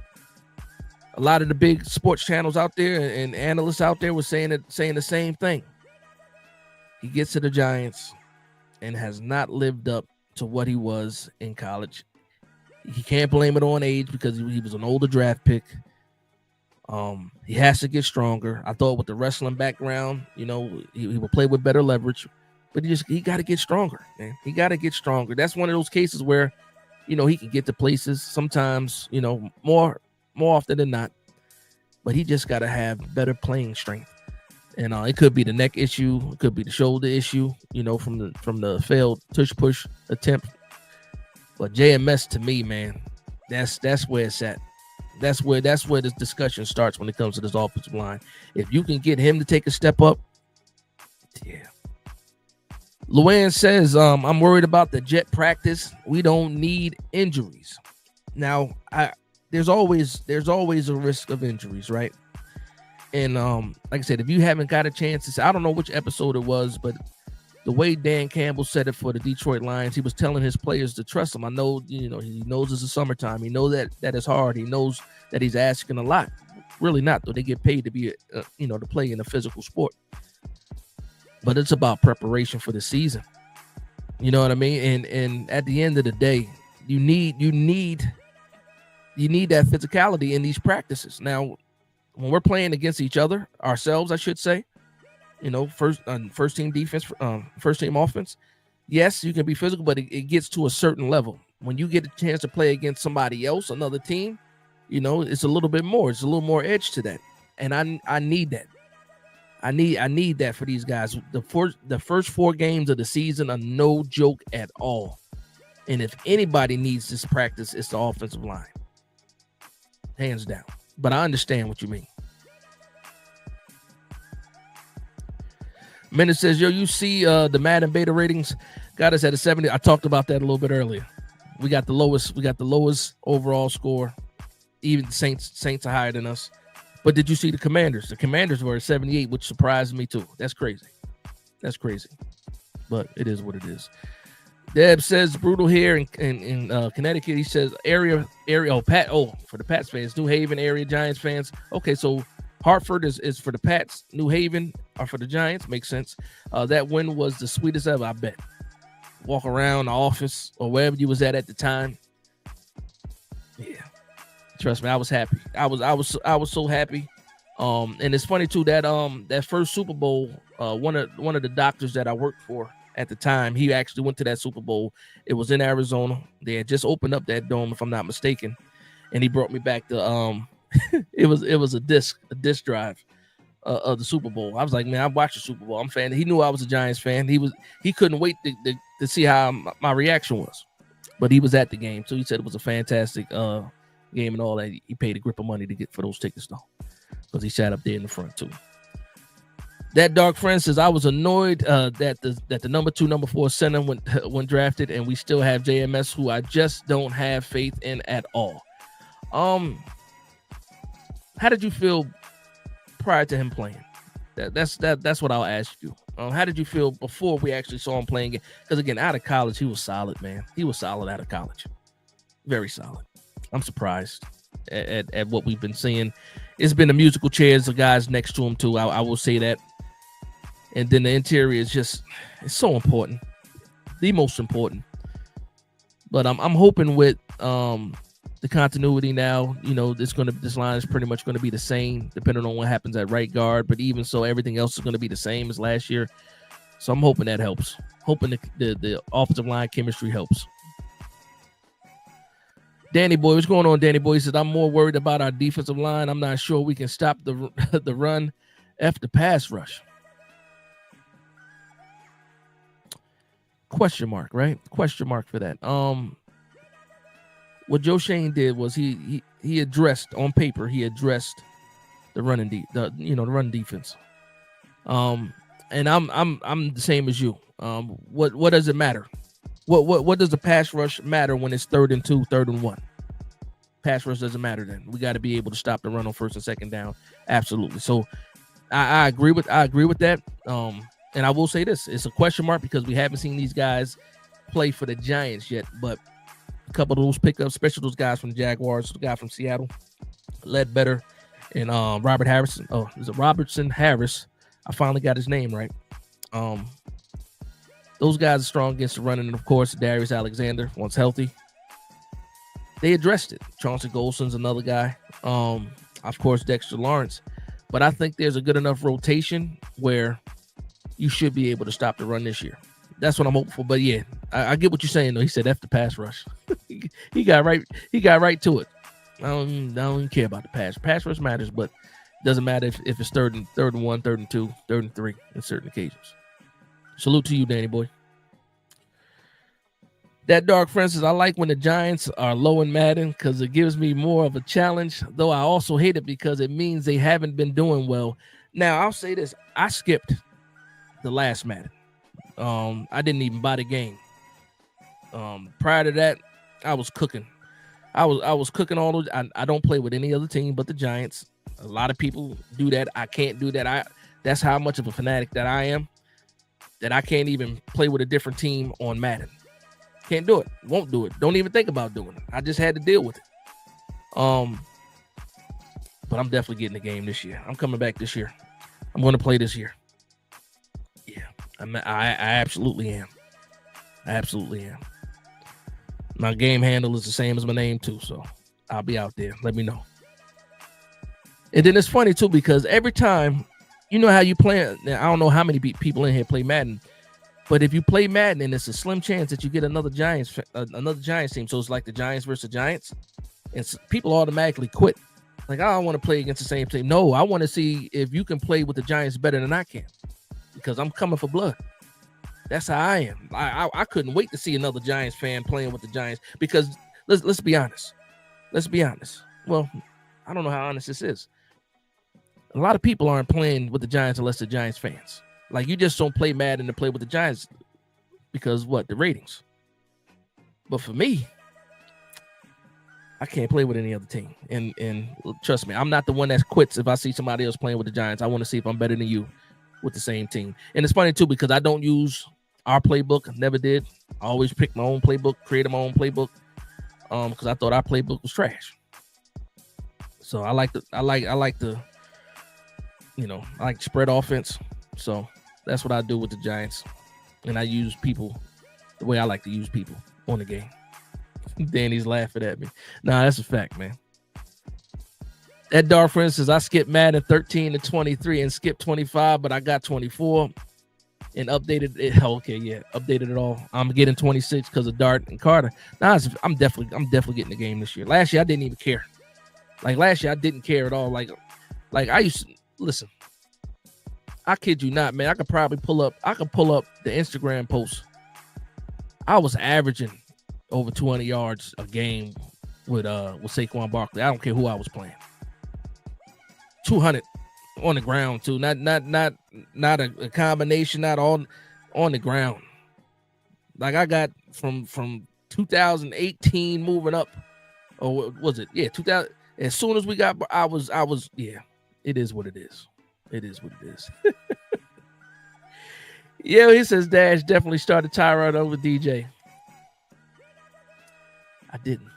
A lot of the big sports channels out there and analysts out there were saying the same thing. He gets to the Giants and has not lived up to what he was in college. He can't blame it on age because he was an older draft pick. He has to get stronger. I thought with the wrestling background, he will play with better leverage, but he got to get stronger, man. He got to get stronger. That's one of those cases where, he can get to places sometimes, more often than not, but he just got to have better playing strength. And it could be the neck issue, it could be the shoulder issue, from the failed tush push attempt. But JMS, to me, man, that's where it's at. That's where this discussion starts when it comes to this offensive line. If you can get him to take a step up, yeah. Luann says, I'm worried about the jet practice. We don't need injuries. Now, there's always a risk of injuries, right? And like I said, if you haven't got a chance to say, I don't know which episode it was, but the way Dan Campbell said it for the Detroit Lions, he was telling his players to trust him. I know, he knows it's the summertime. He knows that is hard. He knows that he's asking a lot. Really not, though. They get paid to be, to play in a physical sport. But it's about preparation for the season. You know what I mean? And at the end of the day, you need that physicality in these practices. Now, when we're playing against each other, ourselves, I should say, first team defense, first team offense, yes, you can be physical, but it gets to a certain level. When you get a chance to play against somebody else, another team, it's a little bit more. It's a little more edge to that, and I need that. I need that for these guys. The first 4 games of the season are no joke at all, and if anybody needs this practice, it's the offensive line, hands down. But I understand what you mean. Minute says, yo, you see the Madden beta ratings got us at a 70. I talked about that a little bit earlier. We got the lowest overall score. Even the Saints are higher than us. But did you see the Commanders? The Commanders were at 78, which surprised me too. That's crazy. But it is what it is. Deb says brutal here in Connecticut. He says area for the Pats fans, New Haven area Giants fans. Okay, so Hartford is for the Pats, New Haven are for the Giants. Makes sense. That win was the sweetest ever, I bet. Walk around the office or wherever you was at the time. Yeah, trust me, I was happy. I was so happy. And it's funny too that first Super Bowl, one of the doctors that I worked for at the time, he actually went to that Super Bowl. It was in Arizona. They had just opened up that dome, if I'm not mistaken, and he brought me back to it was a disc drive of the Super Bowl. I was like, man, I watched the Super Bowl. I'm a fan. He knew I was a Giants fan. He couldn't wait to see how my reaction was, but he was at the game, so he said it was a fantastic game and all that. He paid a grip of money to get for those tickets though, because he sat up there in the front too. That dark friend says, I was annoyed that the number 2, number 4 center went drafted, and we still have JMS, who I just don't have faith in at all. How did you feel prior to him playing? That's what I'll ask you. How did you feel before we actually saw him playing it? Because again, out of college, he was solid, man. He was solid out of college, very solid. I'm surprised at what we've been seeing. It's been the musical chairs of guys next to him too. I will say that. And then the interior is it's so important, the most important. But I'm hoping with the continuity now, this line is pretty much going to be the same, depending on what happens at right guard. But even so, everything else is going to be the same as last year. So I'm hoping that helps. Hoping the offensive line chemistry helps. Danny Boy, what's going on, Danny Boy? He says, I'm more worried about our defensive line. I'm not sure we can stop the run after the pass rush. Question mark, right? Question mark for that. What Joe Shane did was he he addressed on paper. He addressed the run defense. And I'm the same as you. What does it matter? What does the pass rush matter when it's 3rd and 2, 3rd and 1? Pass rush doesn't matter then. We got to be able to stop the run on 1st and 2nd down. Absolutely. So I agree with that. And I will say this: it's a question mark because we haven't seen these guys play for the Giants yet. But a couple of those pickups, especially those guys from the Jaguars, the guy from Seattle, Ledbetter, and Robert Harrison. Oh, is it Robertson Harris? I finally got his name right. Those guys are strong against the running, and of course, Darius Alexander, once healthy, they addressed it. Chauncey Golson's another guy. Of course, Dexter Lawrence. But I think there's a good enough rotation where you should be able to stop the run this year. That's what I'm hoping for. But yeah, I get what you're saying though. He said F the pass rush. he got right to it. I don't even care about the pass. Pass rush matters, but it doesn't matter if it's 3rd and 1, 3rd and 2, 3rd and 3 in certain occasions. Salute to you, Danny boy. That Dark Francis, I like when the Giants are low in Madden because it gives me more of a challenge, though I also hate it because it means they haven't been doing well. Now, I'll say this. I skipped the last Madden. I didn't even buy the game. Prior to that, I was cooking. I was cooking all those. I don't play with any other team but the Giants. A lot of people do that. I can't do that. That's how much of a fanatic that I am, that I can't even play with a different team on Madden. Can't do it. Won't do it. Don't even think about doing it. I just had to deal with it. But I'm definitely getting the game this year. I'm coming back this year. I'm going to play this year. Yeah, I absolutely am. I absolutely am. My game handle is the same as my name too, so I'll be out there. Let me know. And then it's funny too because every time, you know how you play. Now, I don't know how many people in here play Madden. But if you play Madden, and it's a slim chance that you get another Giants team. So it's like the Giants versus the Giants. And people automatically quit. Like, I don't want to play against the same team. No, I want to see if you can play with the Giants better than I can. Because I'm coming for blood. That's how I am. I couldn't wait to see another Giants fan playing with the Giants. Because let's be honest. Let's be honest. Well, I don't know how honest this is. A lot of people aren't playing with the Giants unless they're Giants fans. Like, you just don't play Madden to play with the Giants because what? The ratings. But for me, I can't play with any other team. And trust me, I'm not the one that quits if I see somebody else playing with the Giants. I want to see if I'm better than you with the same team. And it's funny, too, because I don't use our playbook. Never did. I always pick my own playbook, created my own playbook because I thought our playbook was trash. So I like the spread offense. So that's what I do with the Giants. And I use people the way I like to use people on the game. Danny's laughing at me. Nah, that's a fact, man. That Dark Friend says, I skipped Madden 13 to 23 and skipped 25, but I got 24 and updated it. Okay, yeah, updated it all. I'm getting 26 because of Dart and Carter. Nah, I'm definitely getting the game this year. Last year, I didn't even care. Like, last year, I didn't care at all. Like I used to, listen, I kid you not, man. I could pull up the Instagram post. I was averaging over 200 yards a game with Saquon Barkley. I don't care who I was playing. 200 on the ground too. Not a combination. Not on the ground. Like, I got from 2018 moving up, or what was it? Yeah, 2000. As soon as we got, I was. Yeah, it is what it is. It is what it is. Yeah, he says Dash definitely started Tyrone over DJ. I didn't.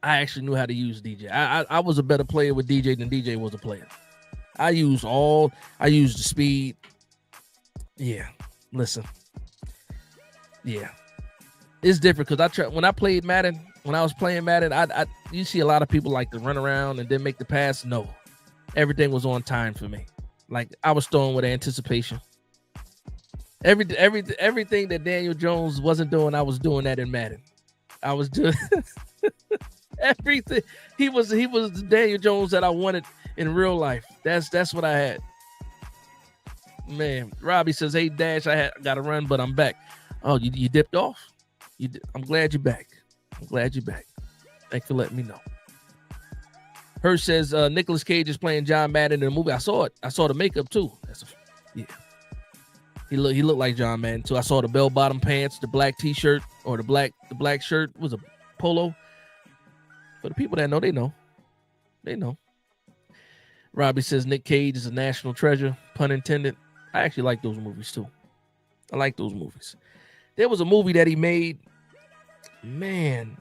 I actually knew how to use DJ. I was a better player with DJ than DJ was a player. I used the speed. Yeah, listen. Yeah, it's different because when I played Madden, when I was playing Madden, you see a lot of people like to run around and then make the pass. No, everything was on time for me. Like, I was throwing with anticipation. Everything that Daniel Jones wasn't doing, I was doing that in Madden. I was doing everything. He was the Daniel Jones that I wanted in real life. That's what I had. Man, Robbie says, "Hey Dash, I got to run, but I'm back." Oh, you dipped off? I'm glad you're back. I'm glad you're back. Thanks for letting me know. Hirsch says Nicolas Cage is playing John Madden in the movie. I saw it. I saw the makeup too. Yeah. He looked like John Madden too. I saw the bell-bottom pants, the black t-shirt, or the black shirt was a polo. For the people that know, they know. They know. Robbie says Nick Cage is a national treasure, pun intended. I actually like those movies too. I like those movies. There was a movie that he made. Man,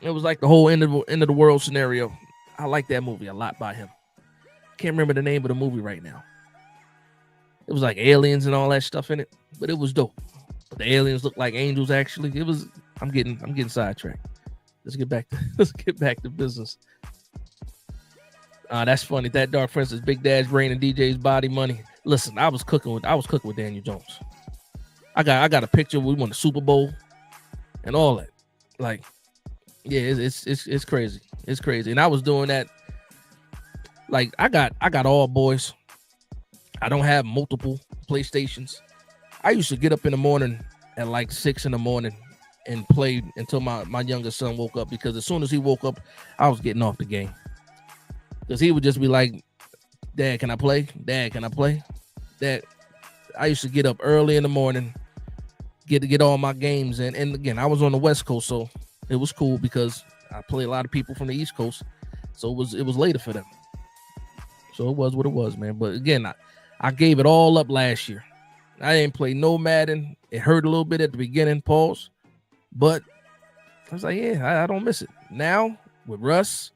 it was like the whole end of the world scenario. I like that movie a lot by him. Can't remember the name of the movie right now. It was like aliens and all that stuff in it, but it was dope. But the aliens looked like angels. Actually, it was. I'm getting sidetracked. Let's get back to business. That's funny. That Dark Prince is Big Dad's brain and DJ's body money. Listen, I was cooking with Daniel Jones. I got a picture. We won the Super Bowl and all that. Like, yeah, it's crazy. It's crazy. And I was doing that. Like, I got all boys. I don't have multiple PlayStations. I used to get up in the morning at like 6 a.m. and play until my youngest son woke up, because as soon as he woke up, I was getting off the game. Because he would just be like, Dad, can I play? Dad, can I play? Dad. I used to get up early in the morning, get all my games in. And again, I was on the West Coast, so it was cool because I play a lot of people from the East Coast. So it was later for them. So it was what it was, man. But again, I gave it all up last year. I didn't play no Madden. It hurt a little bit at the beginning, pause. But I was like, yeah, I don't miss it. Now with Russ,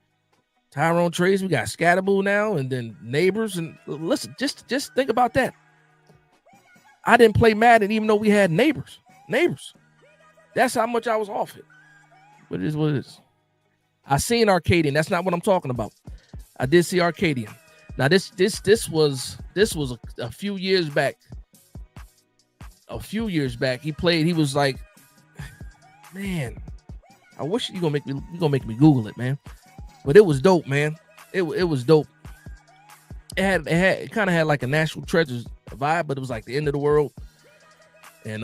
Tyrone Tracy, we got Scatterboo now, and then Neighbors. And listen, just think about that. I didn't play Madden even though we had Neighbors. That's how much I was off it. But it is what it is. I seen Arcadian. That's not what I'm talking about. I did see Arcadian. Now this was a few years back. A few years back, he played. He was like, man, I wish you gonna make me Google it, man. But it was dope, man. It was dope. It kind of had like a National Treasures vibe, but it was like the end of the world. And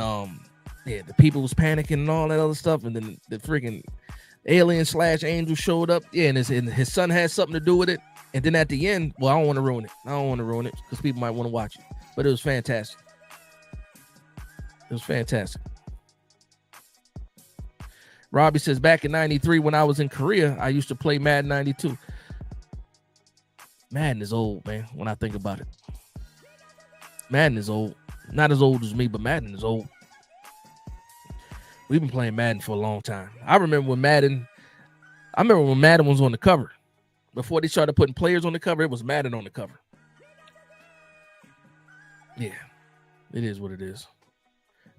yeah, the people was panicking and all that other stuff, and then the freaking alien/angel showed up. Yeah, and his son had something to do with it. And then at the end, well, I don't want to ruin it because people might want to watch it. But it was fantastic. It was fantastic. Robbie says, back in 93 when I was in Korea, I used to play Madden 92. Madden is old, man, when I think about it. Madden is old. Not as old as me, but Madden is old. We've been playing Madden for a long time. I remember when Madden was on the cover. Before they started putting players on the cover, it was Madden on the cover. Yeah, it is what it is.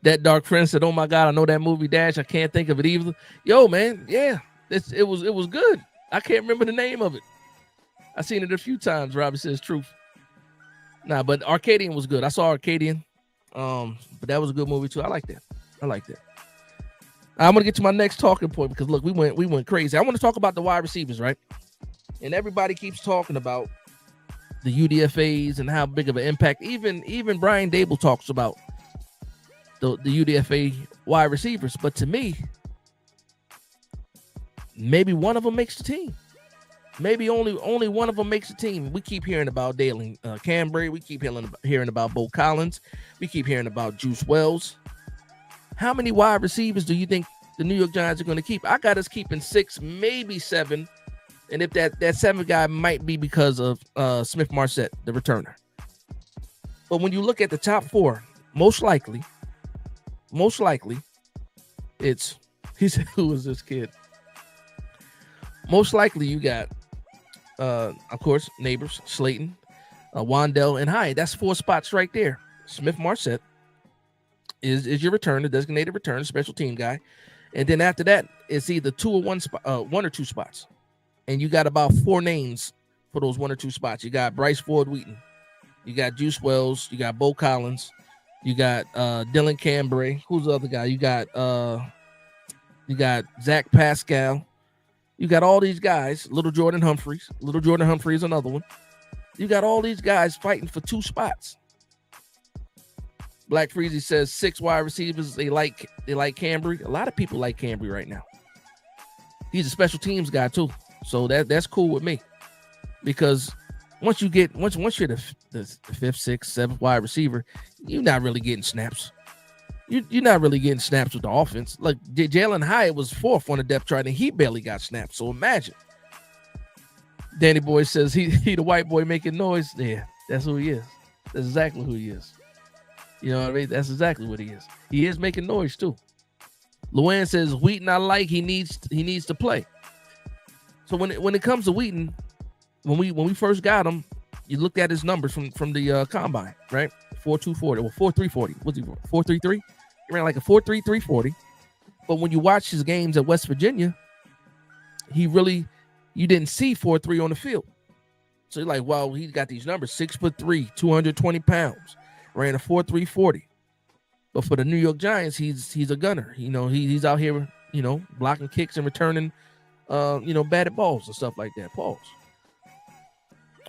That Dark Friend said, oh my God, I know that movie Dash. I can't think of it either. Yo, man, yeah, it was good. I can't remember the name of it. I seen it a few times. Robbie says truth. Nah, but Arcadian was good. I saw Arcadian. But that was a good movie too. I like that. I'm gonna get to my next talking point because look, we went crazy. I want to talk about the wide receivers, right? And everybody keeps talking about the UDFAs and how big of an impact. Even Brian Dable talks about the UDFA wide receivers. But to me, maybe one of them makes the team. Maybe only one of them makes the team. We keep hearing about Dalen Cambry. We keep hearing about Bo Collins. We keep hearing about Juice Wells. How many wide receivers do you think the New York Giants are going to keep? I got us keeping 6, maybe 7. And if that 7th guy might be because of Smith-Marset, the returner. But when you look at the top 4, most likely, it's, he said, who is this kid? Most likely you got, of course, Neighbors, Slayton, Wandell, and Hyatt. That's 4 spots right there. Smith-Marset is your returner, designated returner, special team guy. And then after that, it's either 2 or 1 spot, 1 or 2 spots. And you got about 4 names for those 1 or 2 spots. You got Bryce Ford Wheaton. You got Juice Wells. You got Bo Collins. You got Dylan Cambry. Who's the other guy? You got Zach Pascal. You got all these guys. Little Jordan Humphreys. Another one. You got all these guys fighting for 2 spots. Black Freezy says 6 wide receivers. They like Cambry. A lot of people like Cambry right now. He's a special teams guy too, so that's cool with me. Because once you're the fifth, sixth, seventh wide receiver, you're not really getting snaps. You're not really getting snaps with the offense. Like Jalen Hyatt was fourth on the depth chart, and he barely got snaps. So imagine. Danny Boy says he the white boy making noise. Yeah, that's who he is. That's exactly who he is. You know what I mean? That's exactly what he is. He is making noise too. Luann says Wheaton I like. He needs to play. So when it comes to Wheaton, when we first got him, you looked at his numbers from the combine, right? 4.240 or 4.340. What's he for? 4.33? He ran like a 4.33 40. But when you watch his games at West Virginia, you didn't see 4.3 on the field. So you're like, wow, he got these numbers: 6'3", 220 pounds, ran a 4.3 40. But for the New York Giants, he's a gunner. You know, he's out here, you know, blocking kicks and returning, batted balls and stuff like that. Pause.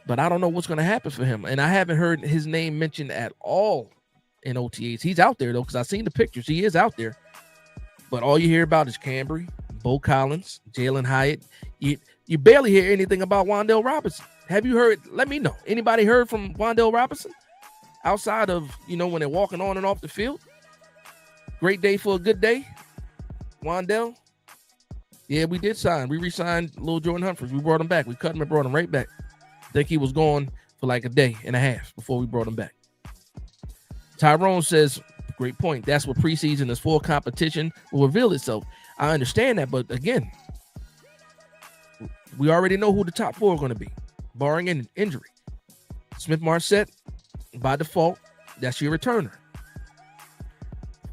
But I don't know what's going to happen for him. And I haven't heard his name mentioned at all in OTAs. He's out there, though, because I've seen the pictures. He is out there. But all you hear about is Cambry, Bo Collins, Jalen Hyatt. You barely hear anything about Wan'Dale Robinson. Have you heard? Let me know. Anybody heard from Wan'Dale Robinson? Outside of, when they're walking on and off the field? Great day for a good day. Wan'Dale. Yeah, we did sign. We re-signed Lil Jordan Humphries. We brought him back. We cut him and brought him right back. I think he was gone for like a day and a half before we brought him back. Tyrone says, great point. That's what preseason is for. Competition will reveal itself. I understand that, but again, we already know who the top four are going to be, barring an injury. Smith-Marset, by default, that's your returner.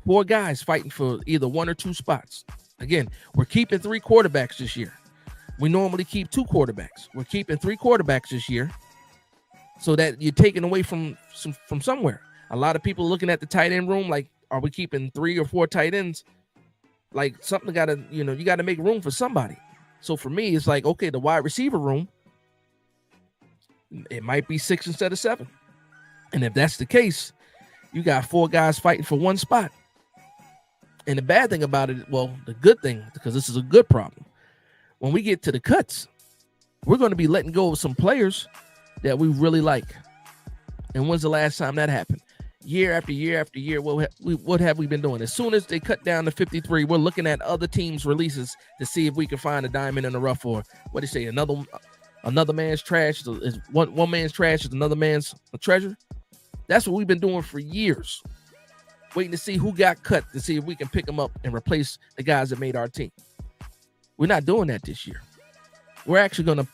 4 guys fighting for either 1 or 2 spots. Again, we're keeping 3 quarterbacks this year. We normally keep 2 quarterbacks. We're keeping 3 quarterbacks this year so that you're taking away from somewhere. A lot of people looking at the tight end room like, are we keeping 3 or 4 tight ends? Like something got to, you got to make room for somebody. So for me, it's like, okay, the wide receiver room, it might be 6 instead of 7. And if that's the case, you got 4 guys fighting for 1 spot. And the bad thing about it, well, the good thing, because this is a good problem, when we get to the cuts, we're going to be letting go of some players that we really like. And when's the last time that happened? Year after year after year, what have we been doing? As soon as they cut down to 53, we're looking at other teams' releases to see if we can find a diamond in the rough, or what do you say, another man's trash is one man's trash is another man's treasure. That's what we've been doing for years, waiting to see who got cut to see if we can pick them up and replace the guys that made our team. We're not doing that this year. We're actually going to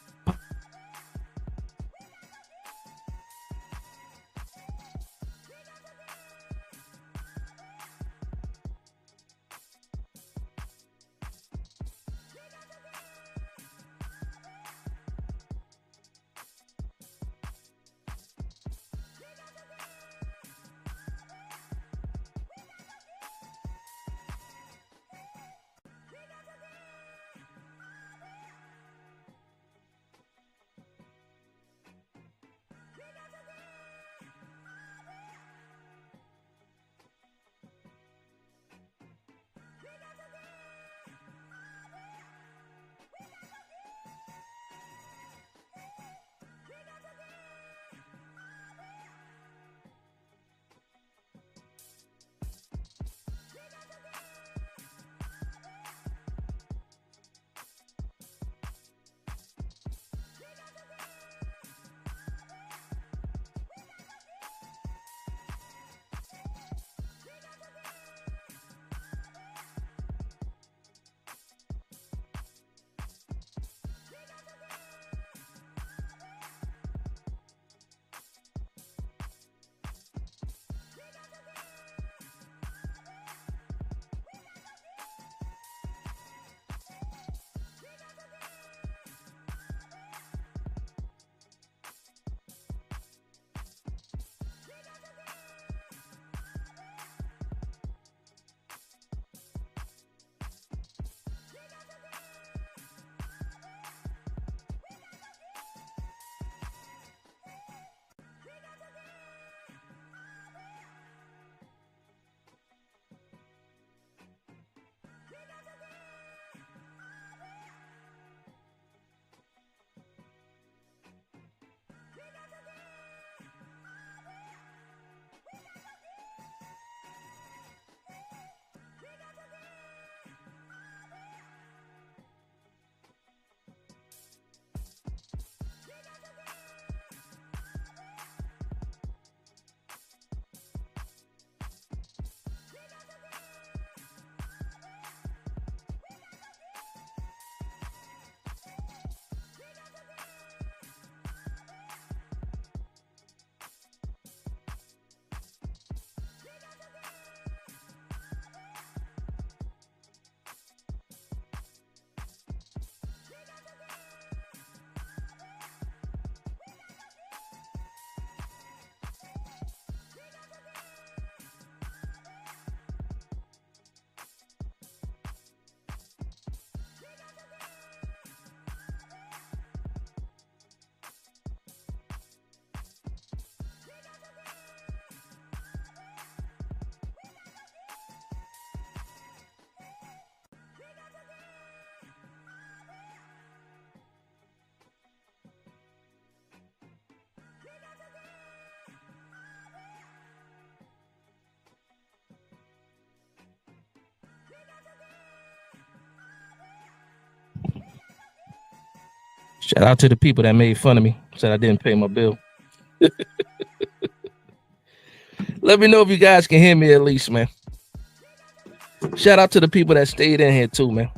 Shout out to the people that made fun of me, said I didn't pay my bill. Let me know if you guys can hear me at least, man. Shout out to the people that stayed in here too, man.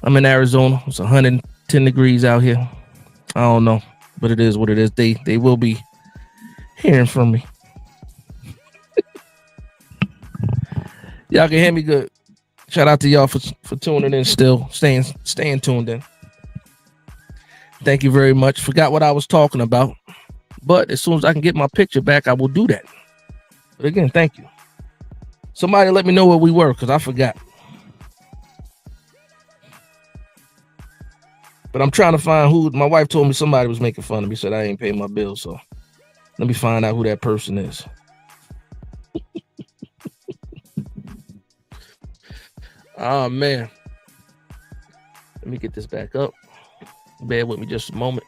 I'm in Arizona. It's 110 degrees out here. I don't know, but it is what it is. They will be hearing from me. Y'all can hear me good. Shout out to y'all for tuning in still, staying tuned in. Thank you very much. Forgot what I was talking about, but as soon as I can get my picture back, I will do that. But again, thank you. Somebody let me know where we were because I forgot. But I'm trying to find who. My wife told me somebody was making fun of me, said I ain't paying my bill. So let me find out who that person is. Oh, man. Let me get this back up. Bear with me just a moment.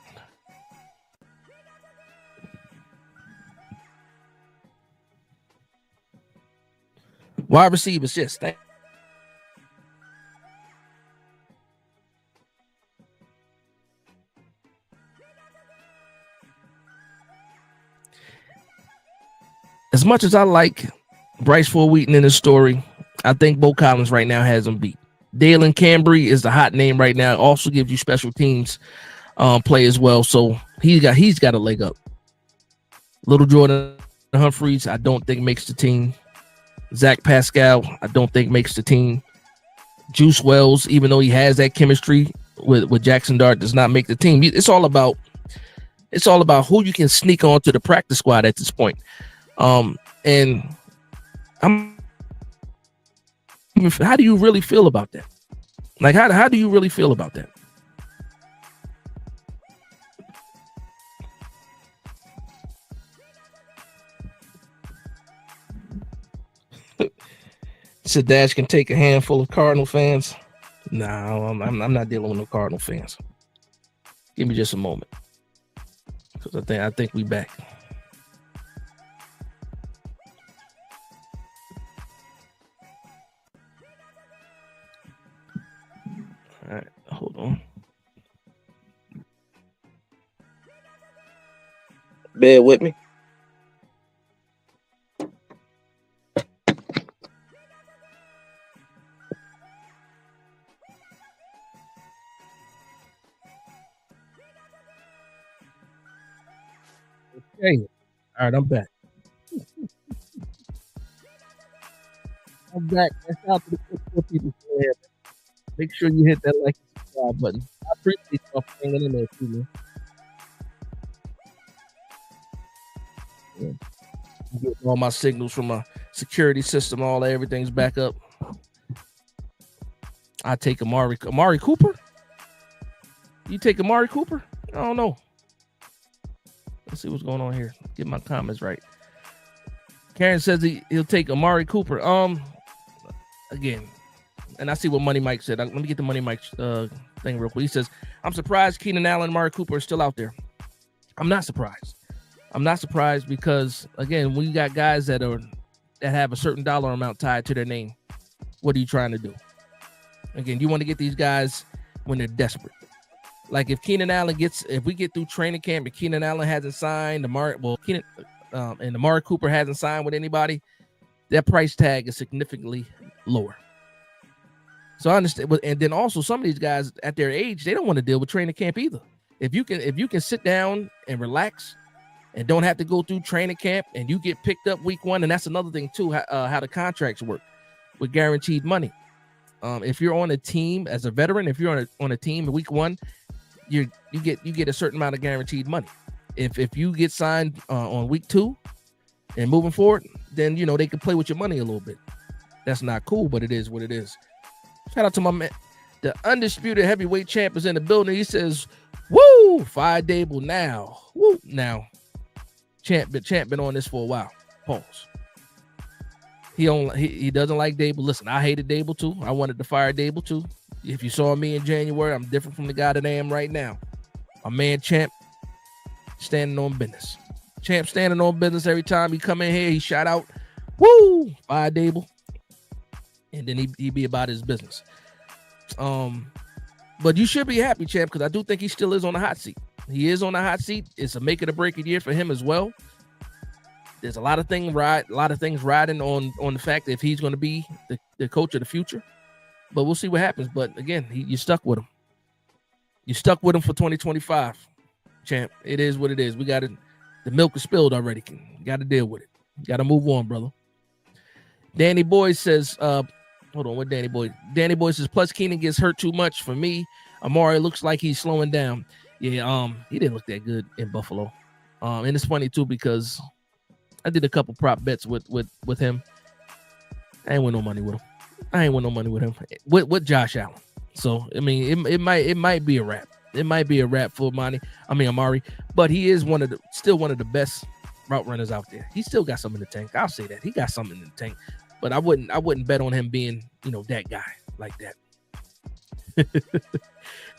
Wide receivers, yes. As much as I like Bryce Ford Wheaton in his story, I think Bo Collins right now has him beat. Dalen Cambry is the hot name right now. Also gives you special teams play as well. So he's got a leg up. Little Jordan Humphreys, I don't think makes the team. Zach Pascal, I don't think makes the team. Juice Wells, even though he has that chemistry with Jackson Dart, does not make the team. It's all about who you can sneak onto the practice squad at this point. And how do you really feel about that? Like, how do you really feel about that? Sadash can take a handful of Cardinal fans. No, I'm not dealing with no Cardinal fans. Give me just a moment, because I think we back. All right, hold on. Bear with me. Okay. All right, I'm back. I'm back. That's out to the people. Make sure you hit that like and subscribe button. I appreciate y'all for hanging in there too, man. Yeah. I'm getting all my signals from my security system, everything's back up. I take Amari Cooper. You take Amari Cooper? I don't know. Let's see what's going on here. Get my comments right. Karen says he'll take Amari Cooper. Again, and I see what Money Mike said. Let me get the Money Mike thing real quick. He says, I'm surprised Keenan Allen and Amari Cooper are still out there. I'm not surprised. I'm not surprised because, again, when you got guys that have a certain dollar amount tied to their name, what are you trying to do? Again, you want to get these guys when they're desperate. Like if we get through training camp and Keenan Allen hasn't signed, Amari Cooper hasn't signed with anybody, that price tag is significantly lower. So I understand. And then also some of these guys at their age, they don't want to deal with training camp either. If you can sit down and relax and don't have to go through training camp and you get picked up week one, and that's another thing too, how the contracts work with guaranteed money. If you're on a team as a veteran, if you're on a team in week one, you get a certain amount of guaranteed money. If you get signed on week two and moving forward, then they can play with your money a little bit. That's not cool, but it is what it is. Shout out to my man, the undisputed heavyweight champ is in the building. He says, "Woo, Fire Dable now, woo now." Champ been on this for a while. Pause. He doesn't like Dable. Listen, I hated Dable too. I wanted to fire Dable too. If you saw me in January, I'm different from the guy that I am right now. My man Champ standing on business. Champ standing on business every time he come in here. He shout out, "Woo, fire Dable," and then he be about his business. But you should be happy, champ, because I do think he still is on the hot seat. He is on the hot seat. It's a make it or break it year for him as well. There's a lot of things riding on the fact that if he's going to be the coach of the future. But we'll see what happens. But again, you stuck with him. You stuck with him for 2025, champ. It is what it is. We got it. The milk is spilled already. You got to deal with it. You got to move on, brother. Danny Boy says, hold on, what Danny Boy? Danny Boy says, plus Keenan gets hurt too much for me. Amari looks like he's slowing down. Yeah, he didn't look that good in Buffalo. And it's funny too because I did a couple prop bets with him. I ain't win no money with him. With Josh Allen. So I mean, it might be a wrap. It might be a wrap for Amari, but he is still one of the best route runners out there. He still got something in the tank. I'll say that he got something in the tank, but I wouldn't bet on him being that guy like that.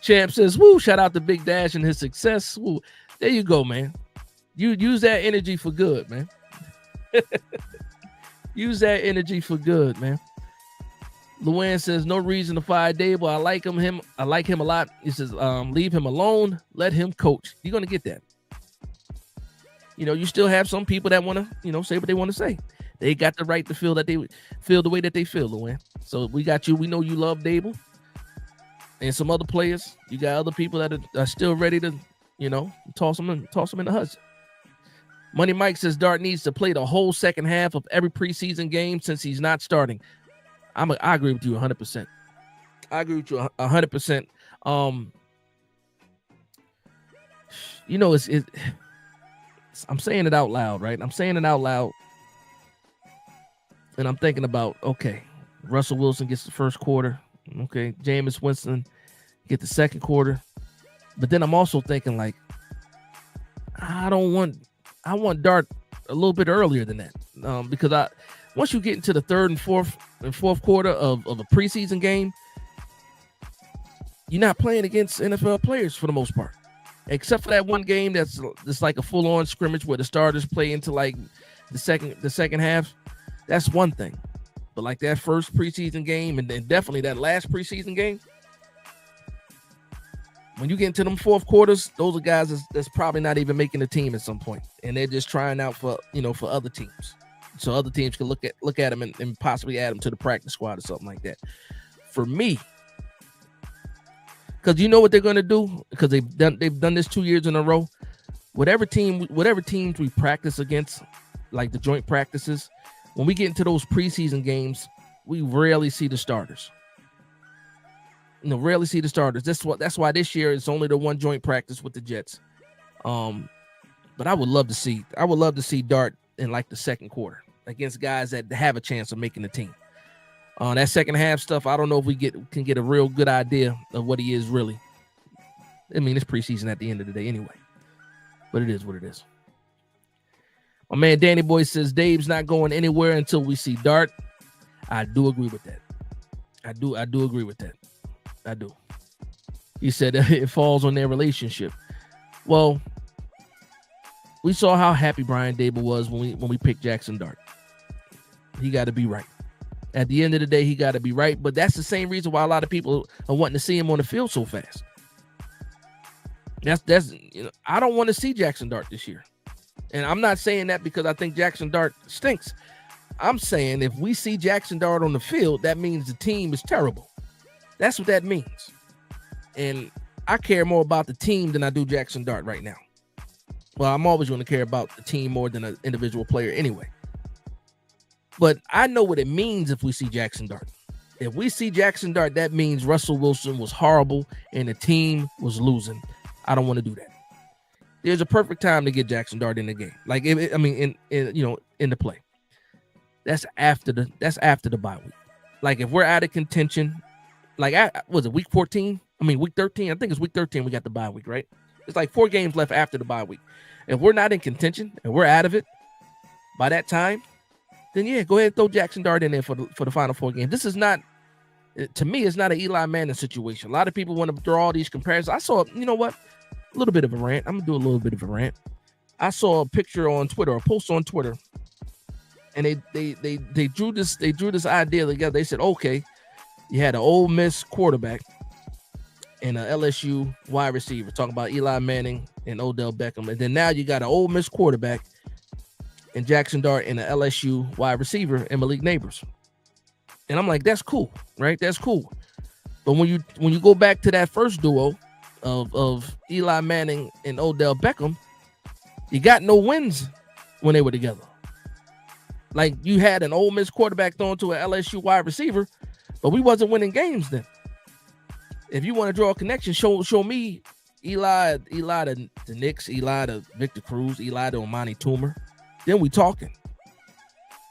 Champ says, "Woo! Shout out to Big Dash and his success. Woo! There you go, man. You use that energy for good, man. Use that energy for good, man." Luann says, "No reason to fire Dable. I like him a lot." He says, "Leave him alone. Let him coach." You're gonna get that. You still have some people that want to, say what they want to say. They got the right to feel that they feel the way that they feel, Luann. So we got you. We know you love Dable. And some other players, you got other people that are still ready to, toss them in the huzz. Money Mike says Dart needs to play the whole second half of every preseason game since he's not starting. I agree with you 100%. I agree with you 100%. I'm saying it out loud, right? I'm saying it out loud, and I'm thinking about, okay, Russell Wilson gets the first quarter. Okay, Jameis Winston get the second quarter. But then I'm also thinking, like, I want Dart a little bit earlier than that. Because once you get into the third and fourth quarter of a preseason game, you're not playing against NFL players for the most part. Except for that one game that's like a full-on scrimmage where the starters play into like the second half. That's one thing. But like that first preseason game and then definitely that last preseason game, when you get into them fourth quarters, those are guys that's probably not even making the team at some point, and they're just trying out for other teams, so other teams can look at them and possibly add them to the practice squad or something like that. For me, because you know what they're gonna do, because they've done this 2 years in a row. Whatever teams we practice against, like the joint practices. When we get into those preseason games, we rarely see the starters. Rarely see the starters. That's why this year it's only the one joint practice with the Jets. But I would love to see Dart in like the second quarter against guys that have a chance of making the team. That second half stuff, I don't know if we can get a real good idea of what he is really. I mean, it's preseason at the end of the day anyway. But it is what it is. My man Danny Boy says Dave's not going anywhere until we see Dart. I do agree with that. I do agree with that. I do. He said it falls on their relationship. Well, we saw how happy Brian Dable was when we picked Jackson Dart. He got to be right. At the end of the day, he got to be right. But that's the same reason why a lot of people are wanting to see him on the field so fast. That's I don't want to see Jackson Dart this year. And I'm not saying that because I think Jackson Dart stinks. I'm saying if we see Jackson Dart on the field, that means the team is terrible. That's what that means. And I care more about the team than I do Jackson Dart right now. Well, I'm always going to care about the team more than an individual player anyway. But I know what it means if we see Jackson Dart. If we see Jackson Dart, that means Russell Wilson was horrible and the team was losing. I don't want to do that. There's a perfect time to get Jackson Dart in the game. Like, in the play. That's after the bye week. Like, if we're out of contention, like, was it week 14? I mean, week 13? I think it's week 13 we got the bye week, right? It's like 4 games left after the bye week. If we're not in contention and we're out of it by that time, then yeah, go ahead and throw Jackson Dart in there for the final 4 games. This is not, to me, it's not an Eli Manning situation. A lot of people want to draw all these comparisons. I saw, you know what? A little bit of a rant. I'm gonna do a little bit of a rant. I saw a picture on Twitter, a post on Twitter, and they drew this idea together. They said, okay, you had an Ole Miss quarterback and an LSU wide receiver. Talking about Eli Manning and Odell Beckham. And then now you got an Ole Miss quarterback and Jackson Dart and an LSU wide receiver and Malik Neighbors. And I'm like, that's cool, right? That's cool. But when you go back to that first duo of Eli Manning and Odell Beckham, you got no wins when they were together. Like, you had an Ole Miss quarterback thrown to an LSU wide receiver, but we wasn't winning games then. If you want to draw a connection, show me Eli to the Knicks, Eli to Victor Cruz, Eli to Amani Toomer. Then we talking.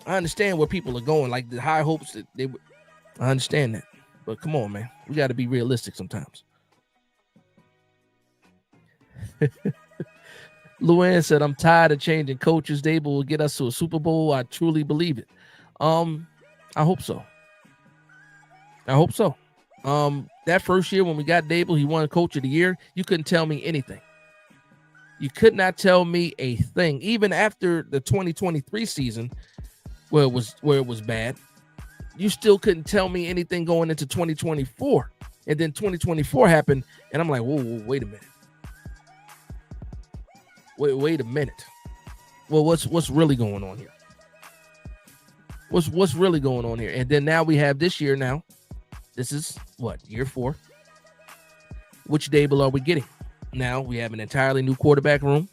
I understand where people are going, like the high hopes that they would. I understand that. But come on, man. We got to be realistic sometimes. Luann said, I'm tired of changing coaches. Dable will get us to a Super Bowl. I truly believe it. I hope so. That first year when we got Dable, he won Coach of the Year. You couldn't tell me anything. You could not tell me a thing. Even after the 2023 season, where it was bad, you still couldn't tell me anything going into 2024. And then 2024 happened, and I'm like, whoa, wait a minute. Wait a minute. Well, what's really going on here? What's really going on here? And then now we have this year now. This is what, year 4? Which Dable are we getting? Now we have an entirely new quarterback room.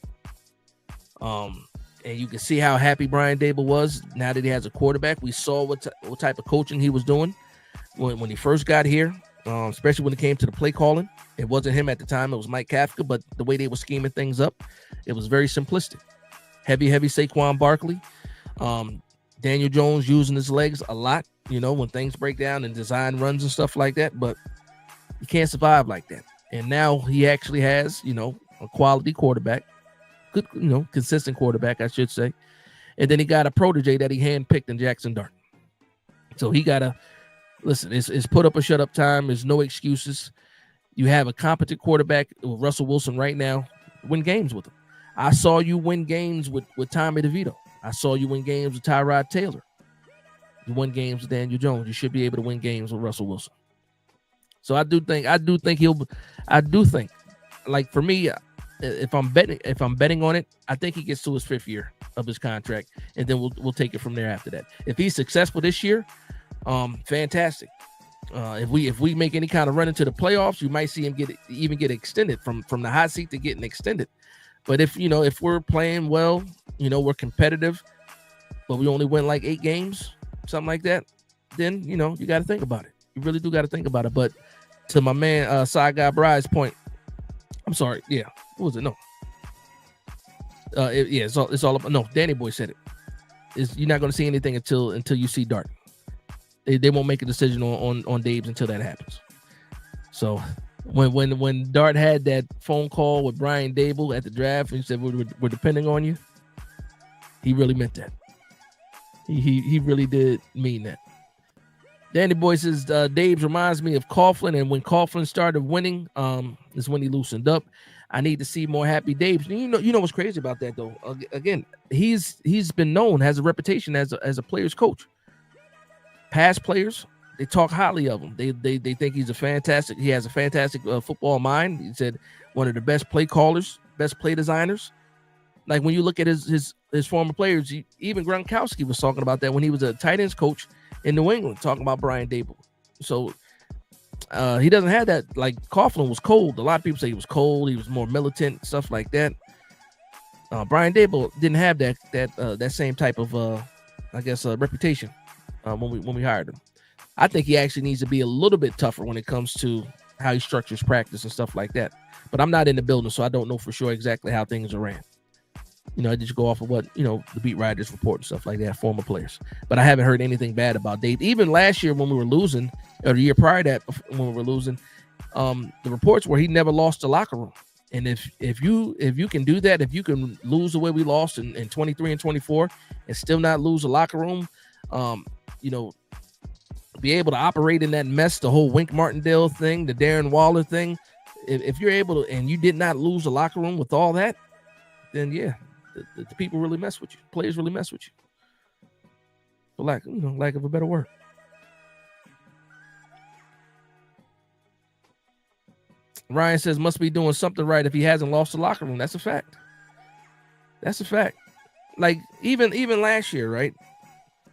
And you can see how happy Brian Dable was now that he has a quarterback. We saw what type of coaching he was doing when he first got here, especially when it came to the play calling. It wasn't him at the time. It was Mike Kafka, but the way they were scheming things up, it was very simplistic. Heavy Saquon Barkley. Daniel Jones using his legs a lot, when things break down and design runs and stuff like that, but you can't survive like that. And now he actually has, a quality quarterback, good, consistent quarterback, I should say. And then he got a protege that he handpicked in Jackson Dart. So he got to, listen, it's put up or shut up time. There's no excuses. You have a competent quarterback with Russell Wilson right now. Win games with him. I saw you win games with Tommy DeVito. I saw you win games with Tyrod Taylor. You won games with Daniel Jones. You should be able to win games with Russell Wilson. So I do think, like, for me, if I'm betting on it, I think he gets to his 5th year of his contract, and then we'll take it from there after that. If he's successful this year, fantastic. If we make any kind of run into the playoffs, you might see him get extended from the hot seat to getting extended. But if we're playing well, we're competitive, but we only win like 8 games, something like that, then you got to think about it. You really do got to think about it. But to my man Side Guy Bride's point, I'm sorry, yeah, what was it? No, it's all about. No, Danny Boy said it. You're not going to see anything until you see Dart. They won't make a decision on Dabes until that happens. So when Dart had that phone call with Brian Dable at the draft and he said we're depending on you, he really meant that. He really did mean that. Danny Boy says Dabes reminds me of Coughlin, and when Coughlin started winning, is when he loosened up. I need to see more happy Dabes. You know what's crazy about that though? Again, he's been known, has a reputation as a player's coach. Past players, they talk highly of him. They think he has a fantastic football mind. He said one of the best play callers, best play designers. Like when you look at his former players, even Gronkowski was talking about that when he was a tight ends coach in New England, talking about Brian Dable. So he doesn't have that. Like Coughlin was cold. A lot of people say he was cold. He was more militant, stuff like that. Brian Dable didn't have that same type of reputation when we hired him. I think he actually needs to be a little bit tougher when it comes to how he structures practice and stuff like that. But I'm not in the building, so I don't know for sure exactly how things are ran. I just go off of what, the beat writers report and stuff like that, former players. But I haven't heard anything bad about Dave. Even last year when we were losing, or the year prior to that when we were losing, the reports were he never lost the locker room. And if you can do that, if you can lose the way we lost in 23 and 24 and still not lose the locker room, be able to operate in that mess, the whole Wink Martindale thing, the Darren Waller thing, if you're able to, and you did not lose the locker room with all that, then yeah, the people really mess with you. Players really mess with you. For lack of a better word. Ryan says must be doing something right if he hasn't lost the locker room. That's a fact. That's a fact. Like even last year, right?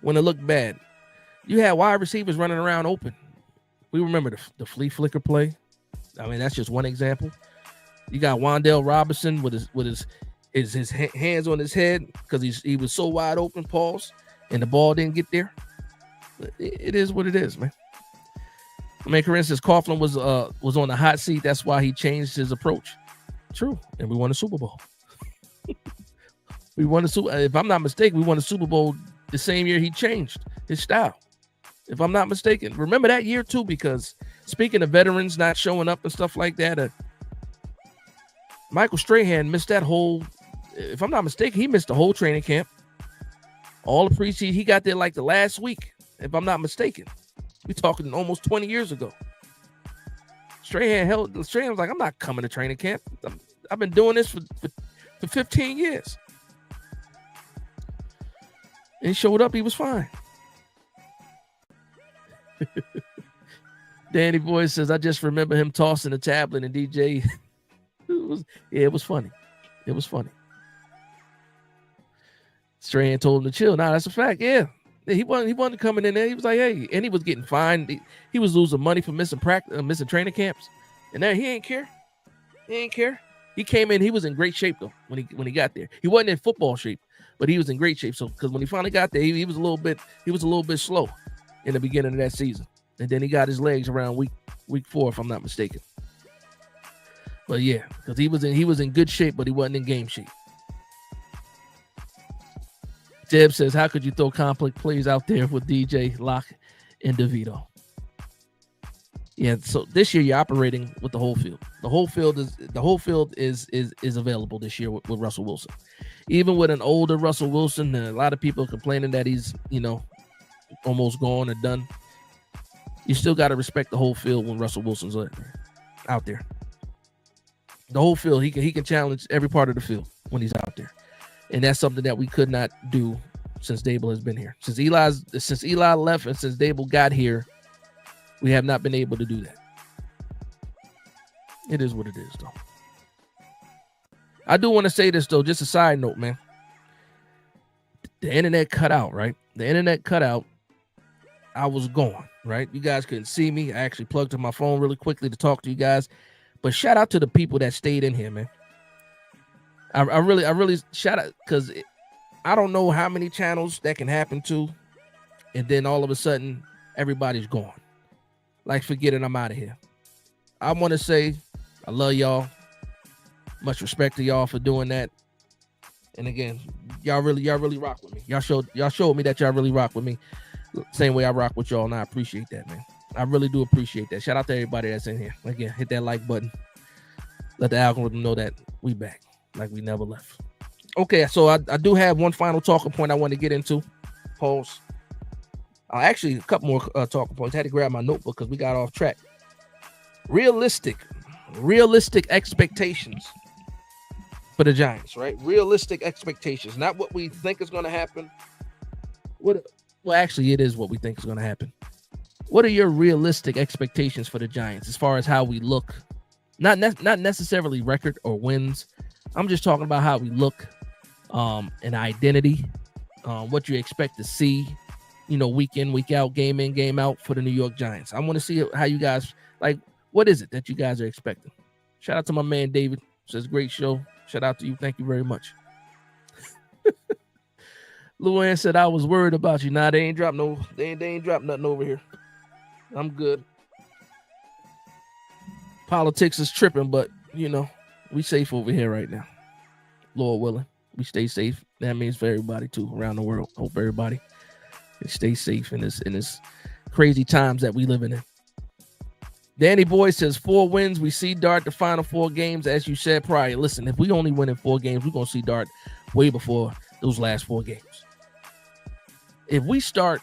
When it looked bad, you had wide receivers running around open. We remember the flea flicker play. I mean, that's just one example. You got Wan'Dale Robinson with his hands on his head because he was so wide open, pause, and the ball didn't get there. It is what it is, man. I mean, for instance, Coughlin was on the hot seat. That's why he changed his approach. True, and we won a Super Bowl. If I'm not mistaken, we won a Super Bowl the same year he changed his style. If I'm not mistaken, remember that year too, because speaking of veterans not showing up and stuff like that, Michael Strahan missed that whole. If I'm not mistaken, he missed the whole training camp. All the preseason, he got there like the last week. If I'm not mistaken, we talking almost 20 years ago. Strahan was like, I'm not coming to training camp. I've been doing this for 15 years. And he showed up, he was fine. Danny Boy says, I just remember him tossing the tablet and DJ. It was funny. It was funny. Strahan told him to chill. Nah, that's a fact. Yeah. He wasn't coming in there. He was like, hey, and he was getting fined. He was losing money for missing training camps. And then he ain't care. He ain't care. He came in, he was in great shape though when he got there. He wasn't in football shape, but he was in great shape. So because when he finally got there, he was a little bit slow in the beginning of that season. And then he got his legs around week 4, if I'm not mistaken. But yeah, because he was in good shape, but he wasn't in game shape. Jeb says, how could you throw complex plays out there with DJ, Locke, and DeVito? Yeah, so this year you're operating with the whole field. The whole field is available this year with Russell Wilson. Even with an older Russell Wilson, and a lot of people complaining that he's, almost gone or done. You still got to respect the whole field when Russell Wilson's out there. The whole field, he can challenge every part of the field when he's out there. And that's something that we could not do since Dable has been here. Since Eli left and since Dable got here, we have not been able to do that. It is what it is, though. I do want to say this, though, just a side note, man. The internet cut out, right? The internet cut out. I was gone, right? You guys couldn't see me. I actually plugged in my phone really quickly to talk to you guys. But shout out to the people that stayed in here, man. I really shout out, because I don't know how many channels that can happen to, and then all of a sudden everybody's gone. Like, forget it, I'm out of here. I want to say I love y'all. Much respect to y'all for doing that. And again, y'all really rock with me. Y'all showed me that y'all really rock with me. Same way I rock with y'all, and I appreciate that, man. I really do appreciate that. Shout out to everybody that's in here. Again, hit that like button. Let the algorithm know that we back, like we never left. Okay, so I do have one final talking point I want to get into. Pause. Actually, a couple more talking points. I had to grab my notebook because we got off track. Realistic expectations for the Giants, right? Realistic expectations, not what we think is going to happen. Well, actually, it is what we think is going to happen. What are your realistic expectations for the Giants as far as how we look? Not necessarily record or wins. I'm just talking about how we look, an identity, what you expect to see, week in, week out, game in, game out for the New York Giants. I want to see how you guys, like, what is it that you guys are expecting? Shout out to my man, David. Says, great show. Shout out to you. Thank you very much. Luann said, I was worried about you. Nah, they ain't dropped nothing over here. I'm good. Politics is tripping, but, we safe over here right now. Lord willing, we stay safe. That means for everybody, too, around the world. Hope everybody can stay safe in this crazy times that we living in. Danny Boy says 4 wins. We see Dart the final 4 games, as you said prior. Listen, if we only win in 4 games, we're going to see Dart way before those last 4 games. If we start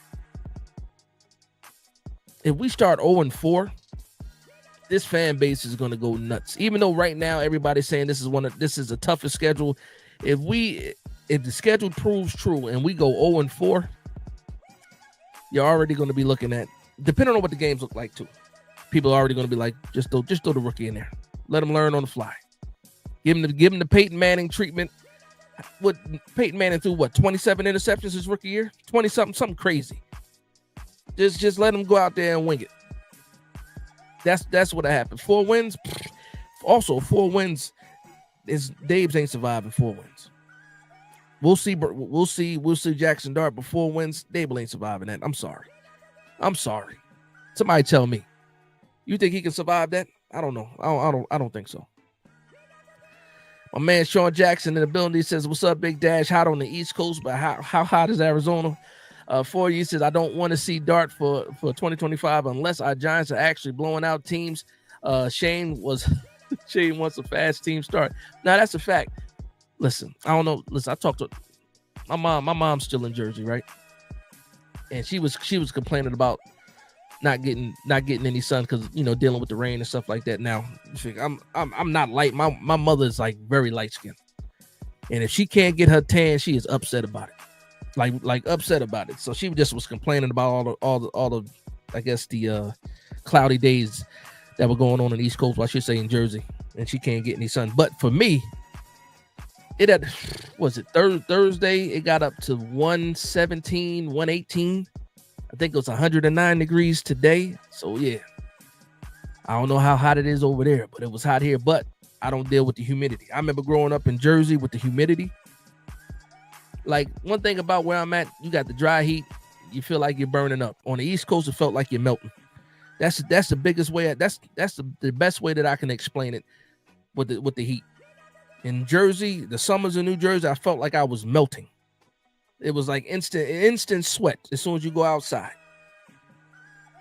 0-4, this fan base is going to go nuts. Even though right now everybody's saying this is the toughest schedule. If the schedule proves true and we go 0-4, you're already going to be looking at, depending on what the games look like too. People are already going to be like, just throw the rookie in there. Let him learn on the fly. Give him the Peyton Manning treatment. What Peyton Manning threw 27 interceptions his rookie year? 20 something crazy. Just let him go out there and wing it. That's what happened. 4 wins. Also, 4 wins is Dave's ain't surviving 4 wins. We'll see Jackson Dart, but 4 wins, Dable ain't surviving that. I'm sorry. Somebody tell me. You think he can survive that? I don't know. I don't think so. My man Sean Jackson in the building, he says, "What's up, Big Dash? Hot on the East Coast, but how hot is Arizona?" For you, says, "I don't want to see Dart for 2025 unless our Giants are actually blowing out teams." Shane wants a fast team start. Now that's a fact. Listen, I don't know. Listen, I talked to my mom. My mom's still in Jersey, right? And she was complaining about not getting any sun because dealing with the rain and stuff like that. Now I'm not light. My mother is like very light skinned, and if she can't get her tan, she is upset about it. Like upset about it. So she just was complaining about all the I guess the cloudy days that were going on in the East Coast. Well, I should say in Jersey, and she can't get any sun. But for me, Thursday? It got up to 117, 118. I think it was 109 degrees today. So yeah, I don't know how hot it is over there, but it was hot here. But I don't deal with the humidity. I remember growing up in Jersey with the humidity. Like, one thing about where I'm at, you got the dry heat. You feel like you're burning up. On the East Coast, it felt like you're melting. That's the biggest way. That's the best way that I can explain it with the heat. In Jersey, the summers in New Jersey, I felt like I was melting. It was like instant sweat as soon as you go outside.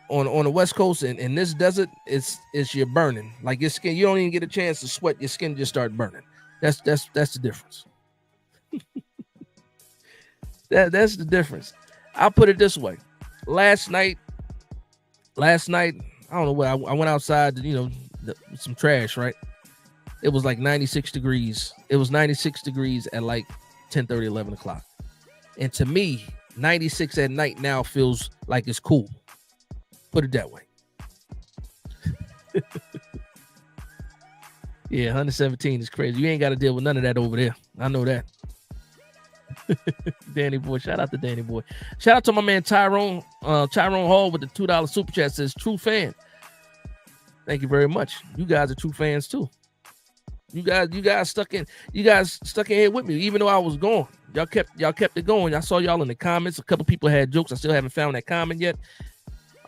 On the West Coast and in this desert, it's you're burning. Like your skin, you don't even get a chance to sweat. Your skin just start burning. That's the difference. That's the difference. I'll put it this way. Last night, I don't know what I went outside to, some trash, right? It was like 96 degrees. It was 96 degrees at like 10:30, 11 o'clock. And to me, 96 at night now feels like it's cool. Put it that way. Yeah, 117 is crazy. You ain't got to deal with none of that over there. I know that. Danny Boy. Shout out to Danny Boy. Shout out to my man Tyrone Hall with the $2 super chat. Says true fan. Thank you very much. You guys are true fans too. You guys stuck in here with me, even though I was gone. Y'all kept it going. I saw y'all in the comments. A couple people had jokes. I still haven't found that comment yet.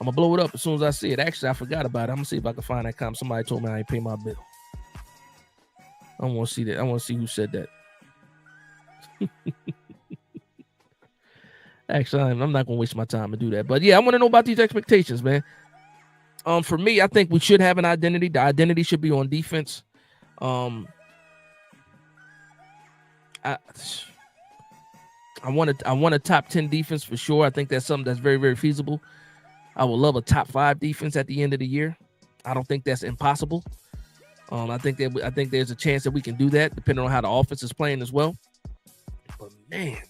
I'm gonna blow it up as soon as I see it. Actually, I forgot about it. I'm gonna see if I can find that comment. Somebody told me I ain't pay my bill. I want to see that. I want to see who said that. Actually, I'm not gonna waste my time to do that. But yeah, I want to know about these expectations, man. For me, I think we should have an identity. The identity should be on defense. I want a top 10 defense for sure. I think that's something that's very, very feasible. I would love a top 5 defense at the end of the year. I don't think that's impossible. I think there's a chance that we can do that depending on how the offense is playing as well. But man,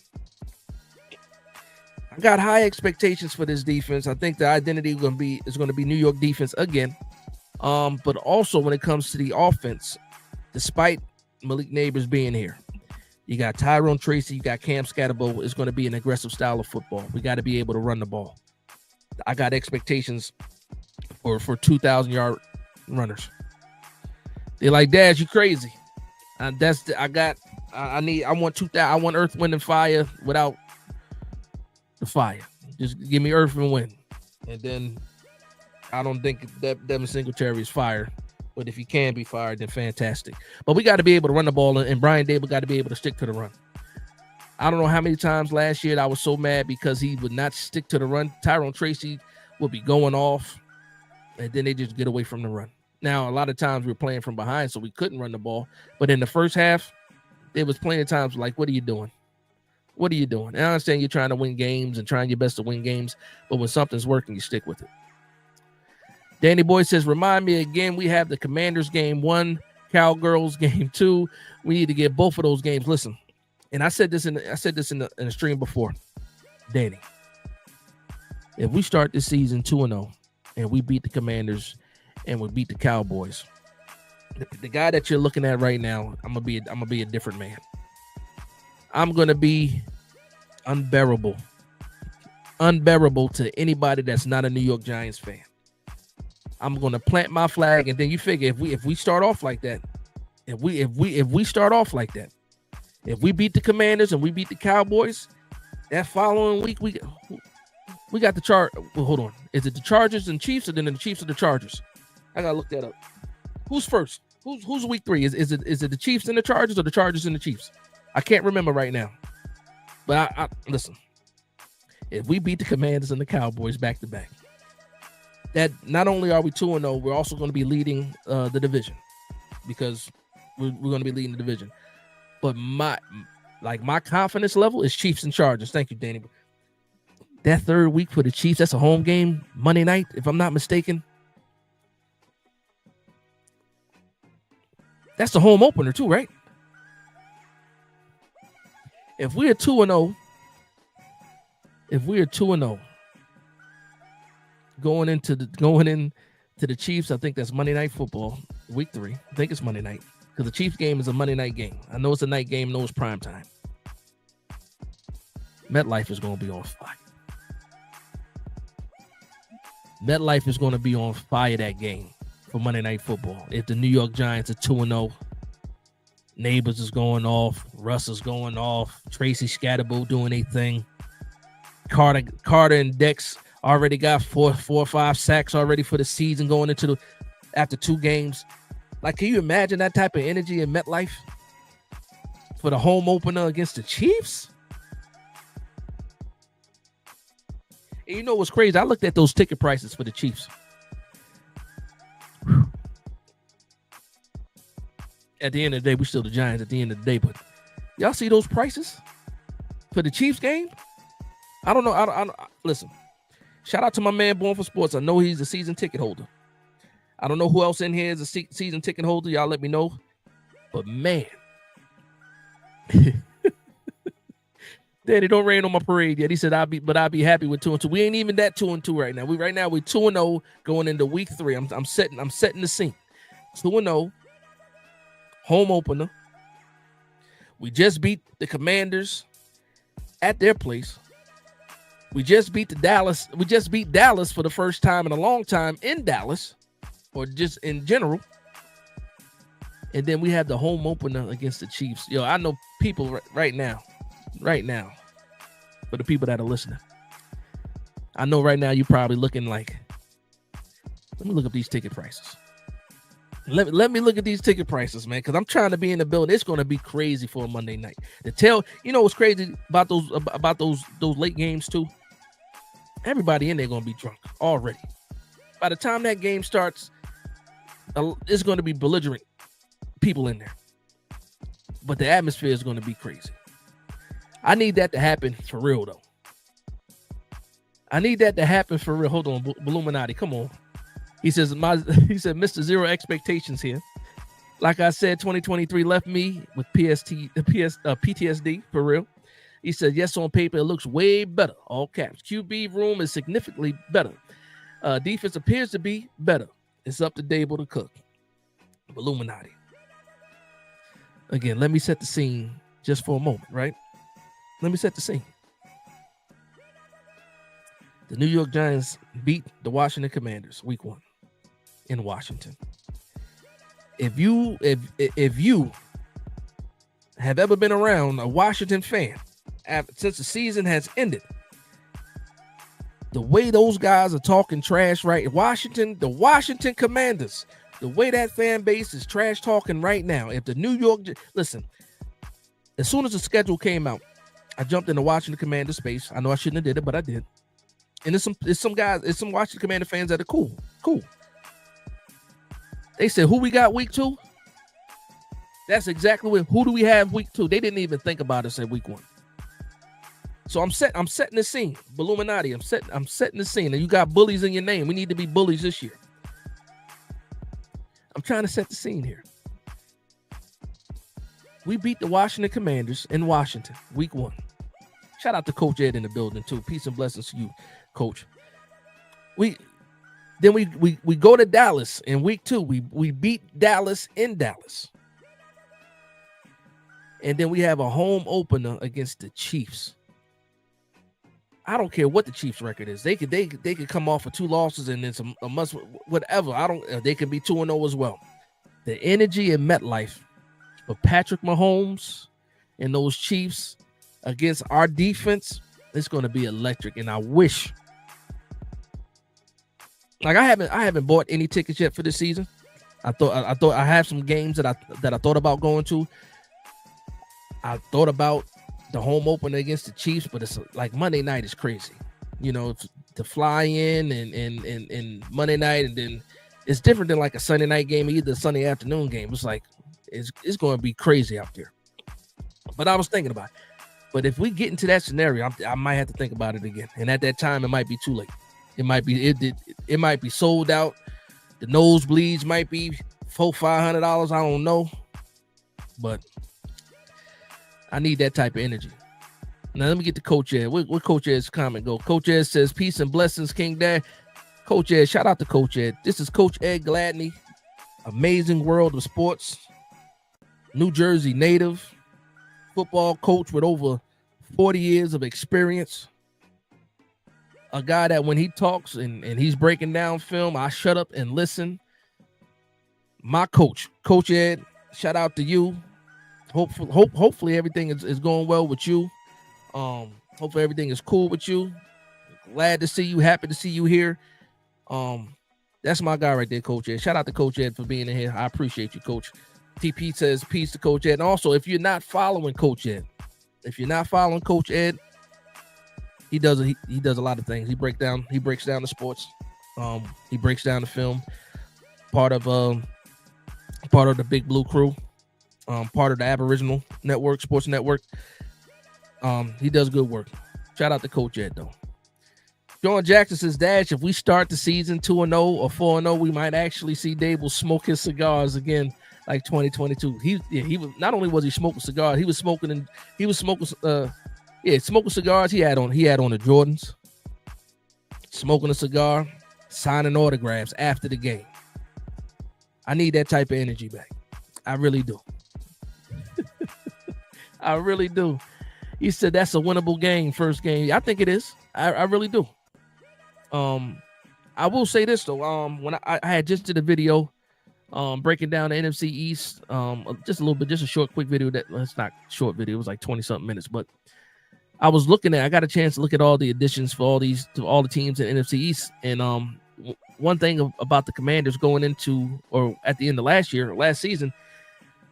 I got high expectations for this defense. I think the identity is going to be New York defense again. But also when it comes to the offense, despite Malik Neighbors being here, you got Tyrone Tracy, you got Cam Scatterbo. It's going to be an aggressive style of football. We got to be able to run the ball. I got expectations for 2,000-yard runners. They're like, Dad, you crazy. I want 2,000. I want Earth, Wind, and Fire without the fire. Just give me Earth and Wind, and then I don't think that Devin Singletary is fire. But if he can be fired, then fantastic. But we got to be able to run the ball, and Brian Dable got to be able to stick to the run. I don't know how many times last year I was so mad because he would not stick to the run. Tyrone Tracy would be going off, and then they just get away from the run. Now, a lot of times we were playing from behind, so we couldn't run the ball. But in the first half, there was plenty of times like, what are you doing? What are you doing? And I understand you're trying to win games and trying your best to win games, but when something's working, you stick with it. Danny Boy says, remind me again, we have the Commanders game 1, Cowgirls game 2. We need to get both of those games. Listen, and I said this in the stream before. Danny, if we start this season 2-0 and we beat the Commanders and we beat the Cowboys, the guy that you're looking at right now, I'm gonna be a different man. I'm gonna be unbearable to anybody that's not a New York Giants fan. I'm gonna plant my flag, and then you figure if we start off like that, if we start off like that, if we beat the Commanders and we beat the Cowboys, that following week we got the well, hold on. Is it the Chargers and Chiefs, or then the Chiefs or the Chargers? I gotta look that up. Who's first? Who's week 3? Is it the Chiefs and the Chargers, or the Chargers and the Chiefs? I can't remember right now. But I listen. If we beat the Commanders and the Cowboys back to back, that not only are we 2-0, we're also going to be leading the division, because we're going to be leading the division. But my confidence level is Chiefs and Chargers. Thank you, Danny. That third week for the Chiefs, that's a home game, Monday night, if I'm not mistaken. That's the home opener too, right? If we are 2-0, going into the Chiefs, I think that's Monday Night Football, week 3. I think it's Monday night, because the Chiefs game is a Monday night game. I know it's a night game, I know it's prime time. MetLife is going to be on fire. MetLife is going to be on fire that game for Monday Night Football. If the New York Giants are 2-0, Neighbors is going off, Russ is going off, Tracy Scatterbo doing a thing. Carter and Dex already got 4 or 5 sacks already for the season going into after 2 games. Like, can you imagine that type of energy in MetLife for the home opener against the Chiefs? And you know what's crazy? I looked at those ticket prices for the Chiefs. Whew. At the end of the day, we're still the Giants at the end of the day, but y'all see those prices for the Chiefs game? I don't know. Listen, shout out to my man Born for Sports. I know he's a season ticket holder. I don't know who else in here is a season ticket holder. Y'all let me know. But man, Daddy, don't rain on my parade yet. He said I'll be happy with 2-2. We ain't even that 2-2 right now. We're 2-0 going into week 3. I'm setting the scene. 2-0. Home opener. We just beat the Commanders at their place. We just beat Dallas for the first time in a long time in Dallas, or just in general. And then we have the home opener against the Chiefs. Yo, I know people right now, for the people that are listening, I know right now you're probably looking like, let me look up these ticket prices. Let me look at these ticket prices, man, because I'm trying to be in the building. It's going to be crazy for a Monday night. You know what's crazy about those late games too? Everybody in there going to be drunk already. By the time that game starts, it's going to be belligerent people in there. But the atmosphere is going to be crazy. I need that to happen for real, though. I need that to happen for real. Hold on, Illuminati, come on. He said, Mr. Zero Expectations here. Like I said, 2023 left me with PTSD, for real. He said, yes, on paper, it looks way better. All caps. QB room is significantly better. Defense appears to be better. It's up to Dable to cook. Illuminati. Again, let me set the scene just for a moment, right? Let me set the scene. The New York Giants beat the Washington Commanders week 1 in Washington. If you have ever been around a Washington fan since the season has ended, the way those guys are talking trash, right? The Washington Commanders, the way that fan base is trash talking right now. If the New York, listen, as soon as the schedule came out, I jumped into Washington Commander space. I know I shouldn't have did it, but I did. And it's some Washington Commander fans that are cool. They said, who we got week 2? That's exactly who do we have week 2? They didn't even think about us at week 1. So I'm setting the scene. Illuminati, I'm setting the scene. And you got bullies in your name. We need to be bullies this year. I'm trying to set the scene here. We beat the Washington Commanders in Washington, week 1. Shout out to Coach Ed in the building, too. Peace and blessings to you, Coach. Then we go to Dallas in week 2. We beat Dallas in Dallas. And then we have a home opener against the Chiefs. I don't care what the Chiefs record is. They could come off of 2 losses and then a must whatever. They could be 2-0 as well. The energy in MetLife for Patrick Mahomes and those Chiefs against our defense, it's going to be electric. And I wish, like I haven't bought any tickets yet for this season. I thought I have some games that I thought about going to. I thought about the home opener against the Chiefs, but it's like Monday night is crazy. You know, to fly in and Monday night, and then it's different than like a Sunday night game, either a Sunday afternoon game. It's like it's going to be crazy out there. But I was thinking about it. But if we get into that scenario, I might have to think about it again. And at that time, it might be too late. It might be sold out. The nosebleeds might be $400-$500. I don't know, but I need that type of energy. Now let me get to Coach Ed. Where Coach Ed's comment go? Coach Ed says, "Peace and blessings, King Dad." Coach Ed, shout out to Coach Ed. This is Coach Ed Gladney, amazing world of sports, New Jersey native, football coach with over 40 years of experience. A guy that when he talks and he's breaking down film, I shut up and listen. My coach, Coach Ed, shout out to you. Hopefully everything is going well with you. Hopefully everything is cool with you. Glad to see you. Happy to see you here. That's my guy right there, Coach Ed. Shout out to Coach Ed for being in here. I appreciate you, Coach. TP says peace to Coach Ed. And also, if you're not following Coach Ed, he does a lot of things. He breaks down the sports. He breaks down the film. Part of the Big Blue Crew. Part of the Aboriginal Network, Sports Network. He does good work. Shout out to Coach Ed, though. John Jackson says, Dash, if we start the season 2-0 or 4-0, we might actually see Dable smoke his cigars again like 2022. He was not only was he smoking cigars, he was smoking cigars. He had on the Jordans, smoking a cigar, signing autographs after the game. I need that type of energy back. I really do. I really do. He said that's a winnable game, first game. I think it is. I really do. I will say this though. When I had just did a video breaking down the NFC East, just a little bit, just a short, quick video. It's not short video. It was like 20-something minutes, but I was looking at. I got a chance to look at all the additions for all the teams in NFC East, and one thing about the Commanders going into or at the end of last season,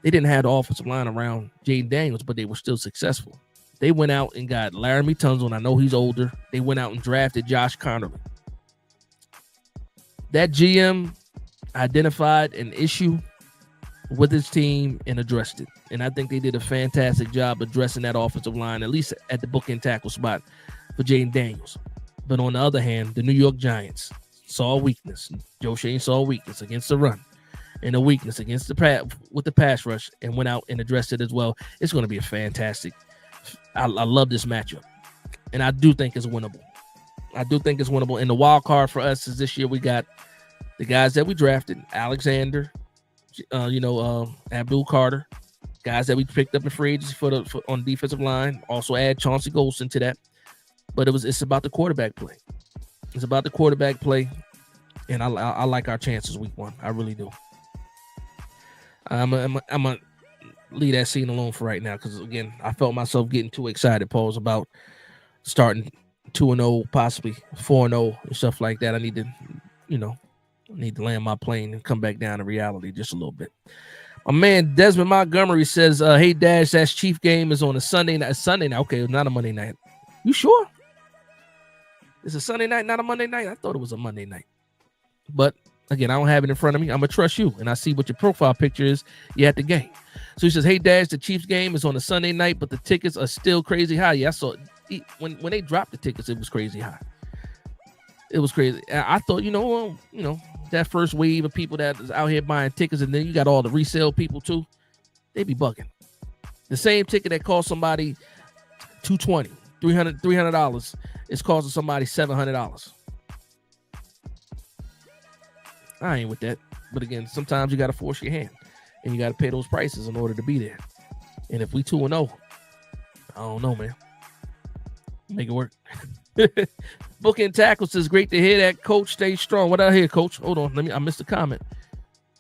they didn't have the offensive line around Jaden Daniels, but they were still successful. They went out and got Laramie Tunsil, and I know he's older. They went out and drafted Josh Connerly. That GM identified an issue with his team and addressed it. And I think they did a fantastic job addressing that offensive line, at least at the bookend tackle spot for Jaden Daniels. But on the other hand, the New York Giants saw a weakness. Joe Shane saw a weakness against the run and a weakness against the pass rush and went out and addressed it as well. It's going to be a fantastic. I love this matchup, and I do think it's winnable. And the wild card for us is this year we got the guys that we drafted: Alexander, Abdul Carter, guys that we picked up in free agency on the defensive line. Also add Chauncey Golston to that. But it's about the quarterback play. It's about the quarterback play, and I like our chances week 1. I really do. I'm a leave that scene alone for right now because again, I felt myself getting too excited, Paul's, about starting 2-0, possibly 4-0 and stuff like that. I need to land my plane and come back down to reality just a little bit. My man Desmond Montgomery says, "Hey Dash, that Chief game is on a Sunday night." Sunday night, okay, not a Monday night. You sure? It's a Sunday night, not a Monday night. I thought it was a Monday night, but again, I don't have it in front of me. I'm gonna trust you, and I see what your profile picture is. You at the game. So he says, "Hey Dash, the Chiefs game is on a Sunday night, but the tickets are still crazy high." Yeah, I saw it. When they dropped the tickets, it was crazy high. It was crazy. I thought, that first wave of people that is out here buying tickets, and then you got all the resale people too. They be bugging. The same ticket that cost somebody $220, $300 is costing somebody $700. I ain't with that. But again, sometimes you got to force your hand, and you got to pay those prices in order to be there. And if we 2-0, I don't know, man. Make it work. Booking tackles says, great to hear that, Coach. Stay strong. What I hear, Coach? Hold on. I missed a comment.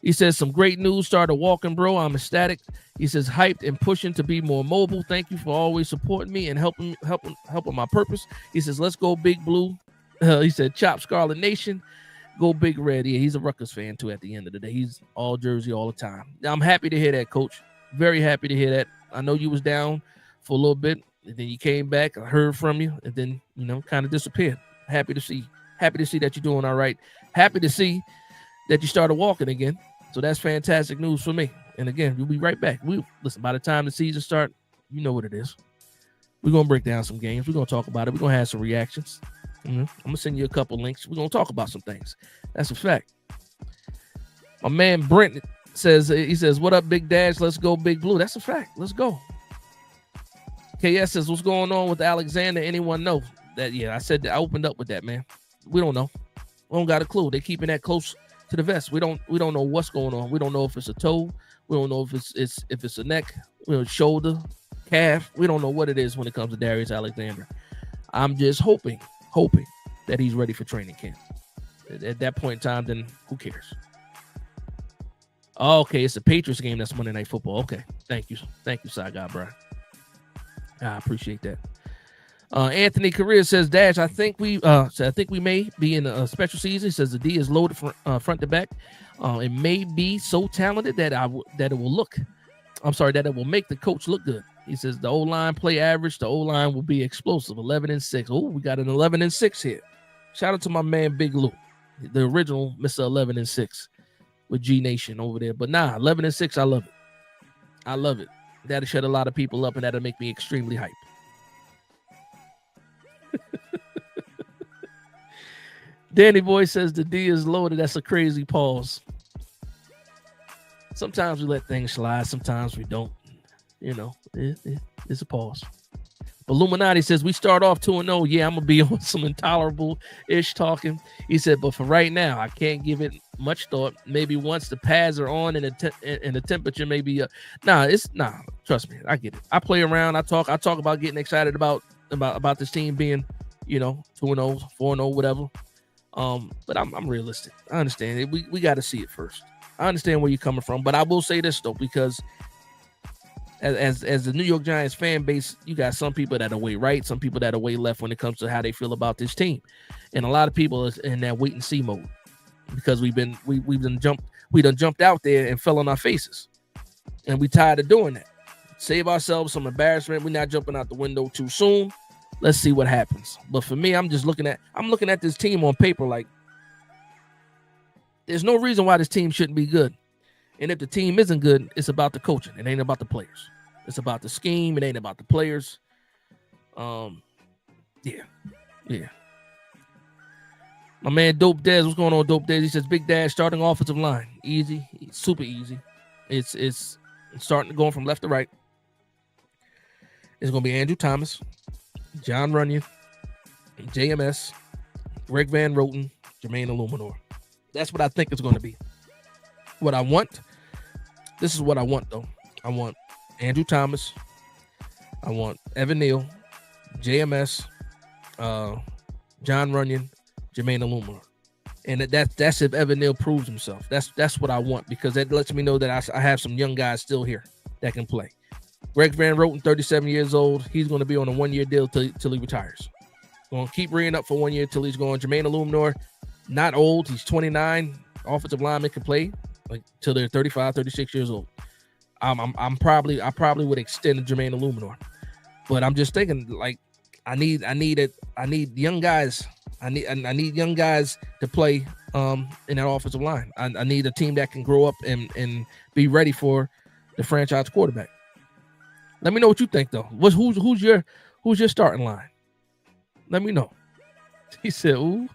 He says, some great news. Started walking, bro. I'm ecstatic. He says, hyped and pushing to be more mobile. Thank you for always supporting me and helping my purpose. He says, let's go Big Blue. He said, chop Scarlet Nation. Go Big Red. Yeah, he's a Rutgers fan, too, at the end of the day. He's all Jersey all the time. I'm happy to hear that, Coach. Very happy to hear that. I know you was down for a little bit, and then you came back. I heard from you, and then, kind of disappeared. Happy to see that you're doing all right. Happy to see that you started walking again. So that's fantastic news for me. And again, we'll be right back. Listen, by the time the season starts, you know what it is. We're going to break down some games. We're going to talk about it. We're going to have some reactions. I'm going to send you a couple links. We're going to talk about some things. That's a fact. My man Brent says, what up, Big Dash? Let's go, Big Blue. That's a fact. Let's go. KS says, what's going on with Alexander? Anyone know that? Yeah, I said that I opened up with that, man. We don't know. We don't got a clue. They're keeping that close to the vest. We don't know what's going on. We don't know if it's a toe. We don't know if it's a neck, shoulder, calf. We don't know what it is when it comes to Darius Alexander. I'm just hoping that he's ready for training camp. At that point in time, then who cares? Oh, okay, it's a Patriots game. That's Monday Night Football. Okay, thank you, Side Guy Brian. I appreciate that. Anthony Correa says, Dash, I think we may be in a special season. He says the D is loaded front to back. It may be so talented that it will make the coach look good. He says the O-line play average. The O-line will be explosive. 11-6. Oh, we got an 11-6 here. Shout out to my man Big Lou, the original Mr. 11-6 with G Nation over there. But 11-6. I love it. I love it. That'll shut a lot of people up, and that'll make me extremely hyped. Danny Boy says the D is loaded. That's a crazy pause. Sometimes we let things slide. Sometimes we don't. It's a pause. Illuminati says we start off 2-0. Yeah, I'm going to be on some intolerable-ish talking. He said, but for right now, I can't give it much thought. Maybe once the pads are on and the temperature may be trust me, I get it. I play around. I talk about getting excited about this team being, 2-0, 4-0, whatever. But I'm realistic. I understand it. We got to see it first. I understand where you're coming from, but I will say this though, because as the New York Giants fan base, you got some people that are way right, some people that are way left when it comes to how they feel about this team, and a lot of people is in that wait and see mode because we done jumped out there and fell on our faces, and we tired of doing that. Save ourselves some embarrassment. We're not jumping out the window too soon. Let's see what happens. But for me, I'm looking at this team on paper like there's no reason why this team shouldn't be good. And if the team isn't good, it's about the coaching. It ain't about the players. It's about the scheme. It ain't about the players. Yeah. My man Dope Dez, what's going on, Dope Dez? He says Big Dash starting offensive line. Easy, super easy. It's starting going from left to right. It's gonna be Andrew Thomas, John Runyon, JMS, Greg Van Roten, Jermaine Illuminor. That's what I think it's going to be. What I want, this is what I want, though. I want Andrew Thomas. I want Evan Neal, JMS, John Runyon, Jermaine Illuminor. And that's if Evan Neal proves himself. That's what I want, because that lets me know that I have some young guys still here that can play. Greg Van Roten, 37 years old. He's going to be on a one-year deal till he retires. Going to keep reading up for 1 year till he's going. Jermaine Illuminor, not old. He's 29. Offensive lineman can play like till they're 35, 36 years old. I probably would extend Jermaine Illuminor, but I'm just thinking like I need young guys. I need young guys to play in that offensive line. I need a team that can grow up and be ready for the franchise quarterback. Let me know what you think though. Who's your starting line? Let me know. He said, "Ooh."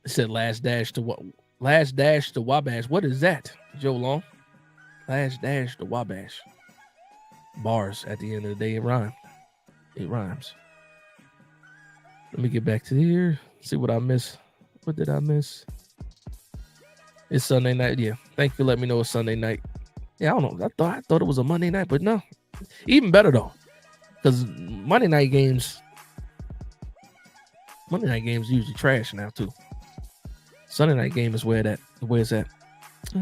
He said, "Last dash to Wabash." What is that, Joe Long? Last dash to Wabash. Bars at the end of the day. It rhymes. Let me get back to here. See what I missed. What did I miss? It's Sunday night. Yeah. Thank you for letting me know it's Sunday night. Yeah, I don't know. I thought it was a Monday night, but no. Even better though. Because Monday night games usually trash now too. Sunday night game is where it's at. All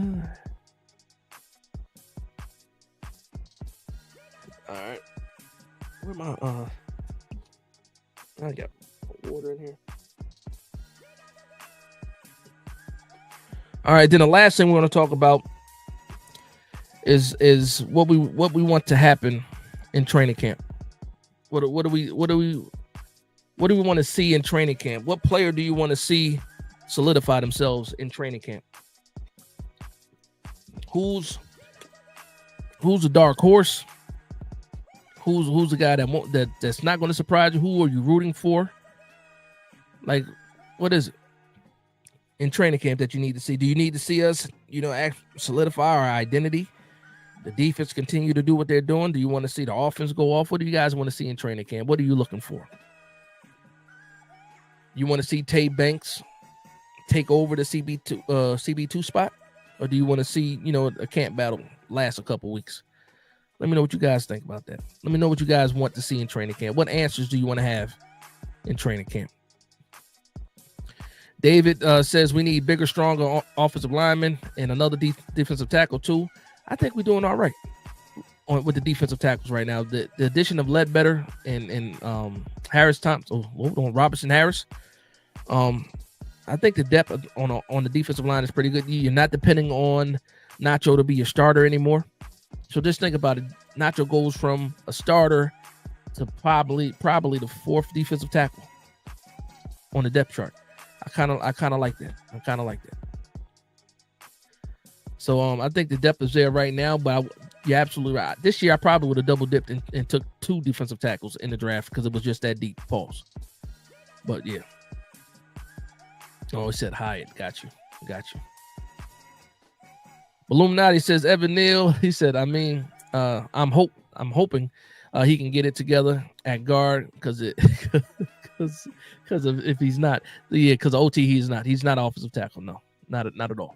right. Where my I got water in here. All right, then the last thing we want to talk about is what we want to happen in training camp. What do we want to see in training camp? What player do you want to see solidify themselves in training camp? Who's a dark horse? Who's the guy that's not going to surprise you? Who are you rooting for? Like, what is it in training camp that you need to see? Do you need to see us, solidify our identity? The defense continue to do what they're doing? Do you want to see the offense go off? What do you guys want to see in training camp? What are you looking for? You want to see Tay Banks take over the CB2 spot? Or do you want to see, a camp battle last a couple weeks? Let me know what you guys think about that. Let me know what you guys want to see in training camp. What answers do you want to have in training camp? David says we need bigger, stronger offensive linemen and another defensive tackle too. I think we're doing all right with the defensive tackles right now. The addition of Ledbetter and Harris Thompson, Robertson Harris. I think the depth on the defensive line is pretty good. You're not depending on Nacho to be your starter anymore. So just think about it. Nacho goes from a starter to probably the fourth defensive tackle on the depth chart. I kind of like that. So I think the depth is there right now, but you're absolutely right. This year I probably would have double dipped and took 2 defensive tackles in the draft because it was just that deep. Pause. But yeah. Oh, it said Hyatt. Got you. Illuminati says Evan Neal. He said, I'm hoping he can get it together at guard because if he's not, because OT he's not offensive tackle. No, not at all.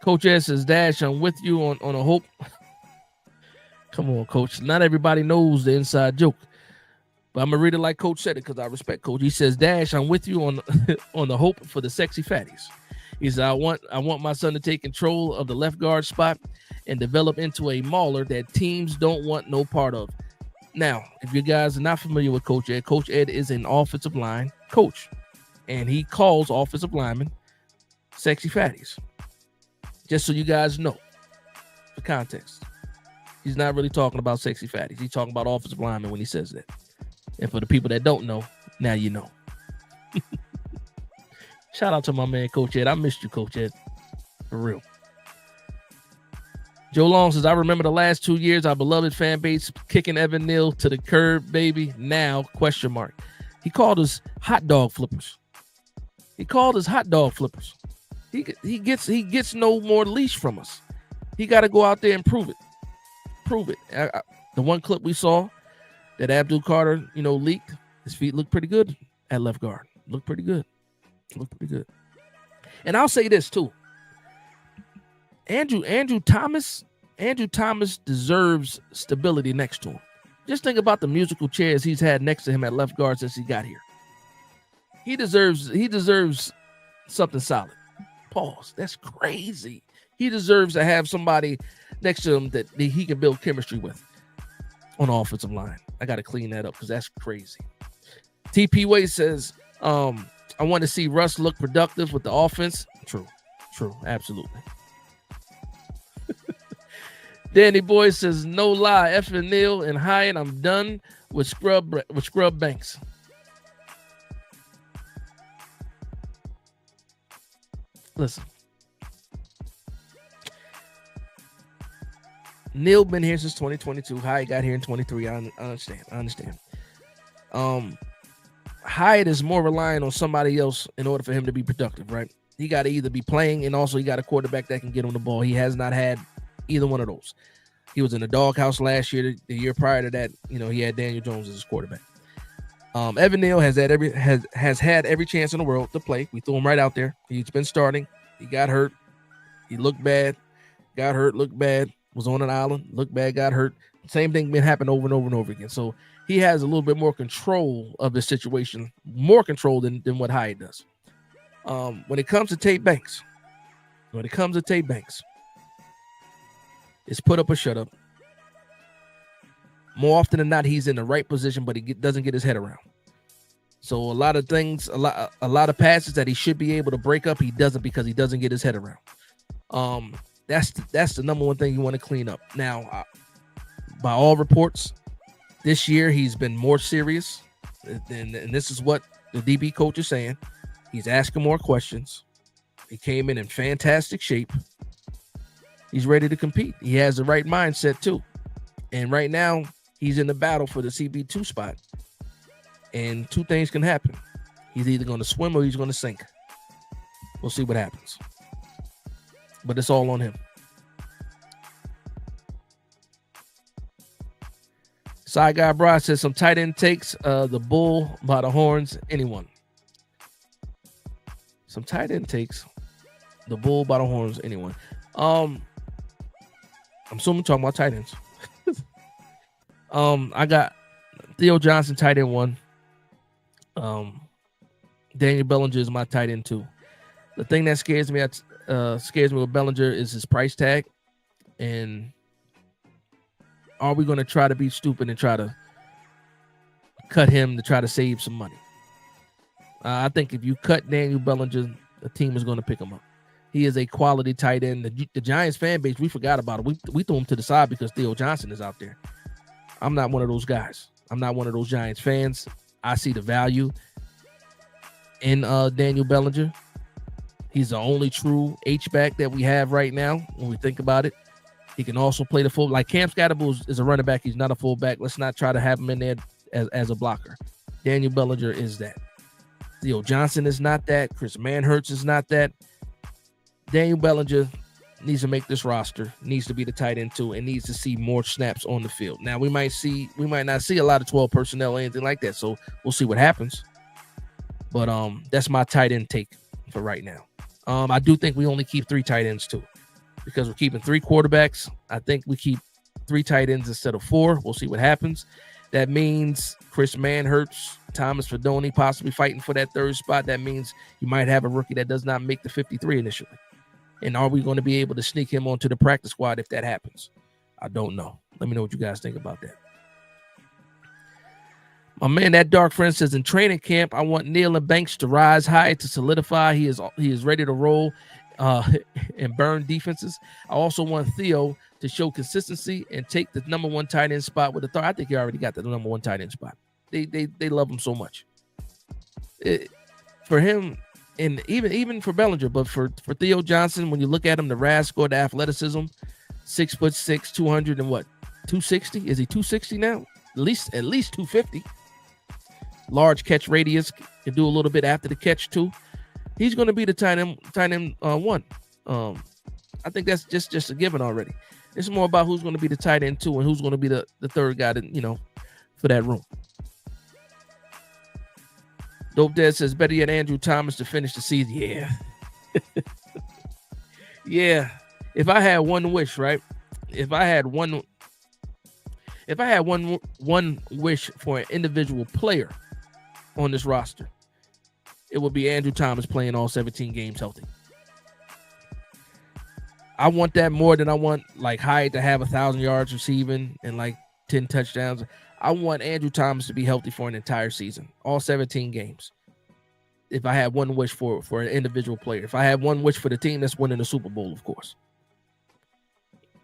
Coach S says, Dash, I'm with you on a hope. Come on, Coach. Not everybody knows the inside joke. But I'm going to read it like Coach said it because I respect Coach. He says, Dash, I'm with you on the hope for the sexy fatties. He said, I want my son to take control of the left guard spot and develop into a mauler that teams don't want no part of. Now, if you guys are not familiar with Coach Ed is an offensive line coach, and he calls offensive linemen sexy fatties. Just so you guys know the context. He's not really talking about sexy fatties. He's talking about offensive linemen when he says that. And for the people that don't know, now you know. Shout out to my man, Coach Ed. I missed you, Coach Ed. For real. Joe Long says, I remember the last 2 years, our beloved fan base kicking Evan Neal to the curb, baby. Now, ? He called us hot dog flippers. He gets no more leash from us. He got to go out there and prove it. The one clip we saw that Abdul Carter, leaked, his feet look pretty good at left guard. Look pretty good. And I'll say this too. Andrew Thomas deserves stability next to him. Just think about the musical chairs he's had next to him at left guard since he got here. He deserves something solid. Pause. That's crazy. He deserves to have somebody next to him that he can build chemistry with on the offensive line. I got to clean that up because that's crazy. TP Wade says, I want to see Russ look productive with the offense. True. Absolutely. Danny Boy says, no lie, effing Neal and Hyatt, I'm done with Scrub Banks. Listen. Neal been here since 2022. Hyatt got here in 23. I understand. Hyatt is more reliant on somebody else in order for him to be productive, right? He got to either be playing and also he got a quarterback that can get him the ball. He has not had either one of those. He was in the doghouse last year. The year prior to that, he had Daniel Jones as his quarterback. Evan Neal has had every chance in the world to play. We threw him right out there. He's been starting. He got hurt. He looked bad. Got hurt. Looked bad. Was on an island. Looked bad. Got hurt. Same thing been happening over and over and over again. So he has a little bit more control of the situation, more control than what Hyatt does. When it comes to Tate Banks, it's put up or shut up. More often than not, he's in the right position, but he doesn't get his head around. So a lot of things, a lot of passes that he should be able to break up, he doesn't because he doesn't get his head around. That's the number one thing you want to clean up. Now, by all reports, this year he's been more serious, and this is what the DB coach is saying. He's asking more questions. He came in fantastic shape. He's ready to compete. He has the right mindset too. And right now, he's in the battle for the CB2 spot. And two things can happen. He's either going to swim or he's going to sink. We'll see what happens. But it's all on him. Side Guy Brad says some tight end takes the bull by the horns. Anyone? Some tight end takes the bull by the horns. Anyone? I'm assuming talking about tight ends. I got Theo Johnson, tight end 1. Daniel Bellinger is my tight end 2. The thing that scares me with Bellinger is his price tag. And are we going to try to be stupid and try to cut him to try to save some money? I think if you cut Daniel Bellinger, the team is going to pick him up. He is a quality tight end. The Giants fan base, we forgot about it. We threw him to the side because Theo Johnson is out there. I'm not one of those guys. I'm not one of those Giants fans. I see the value in Daniel Bellinger. He's the only true H-back that we have right now when we think about it. He can also play the full. Like Cam Scatterbull is a running back. He's not a fullback. Let's not try to have him in there as a blocker. Daniel Bellinger is that. Theo Johnson is not that. Chris Manhertz is not that. Daniel Bellinger needs to make this roster, needs to be the tight end 2, and needs to see more snaps on the field. Now we might not see a lot of 12 personnel or anything like that, so we'll see what happens. But that's my tight end take for right now. I do think we only keep 3 tight ends too, because we're keeping 3 quarterbacks. I think we keep 3 tight ends instead of 4. We'll see what happens. That means Chris Manhertz, Thomas Fedoni possibly fighting for that 3rd spot. That means you might have a rookie that does not make the 53 initially. And are we going to be able to sneak him onto the practice squad if that happens? I don't know. Let me know what you guys think about that. My man, that Dark Friend says, in training camp, I want Neal and Banks to rise high to solidify. He is ready to roll and burn defenses. I also want Theo to show consistency and take the number 1 tight end spot with authority. I think he already got the number 1 tight end spot. They love him so much. For him, and even for Bellinger, but for Theo Johnson, when you look at him, the RAS score, the athleticism, 6'6", 200 and what, 260? Is he 260 now? At least 250. Large catch radius, can do a little bit after the catch too. He's going to be the tight end 1. I think that's just a given already. It's more about who's going to be the tight end 2 and who's going to be the 3rd guy that, for that room. Dope Dad says, better yet Andrew Thomas to finish the season. Yeah. Yeah. If I had one wish, right? If I had one wish for an individual player on this roster, it would be Andrew Thomas playing all 17 games healthy. I want that more than I want like Hyatt to have 1,000 yards receiving and like 10 touchdowns. I want Andrew Thomas to be healthy for an entire season, all 17 games. If I had one wish for an individual player, if I had one wish for the team that's winning the Super Bowl, of course.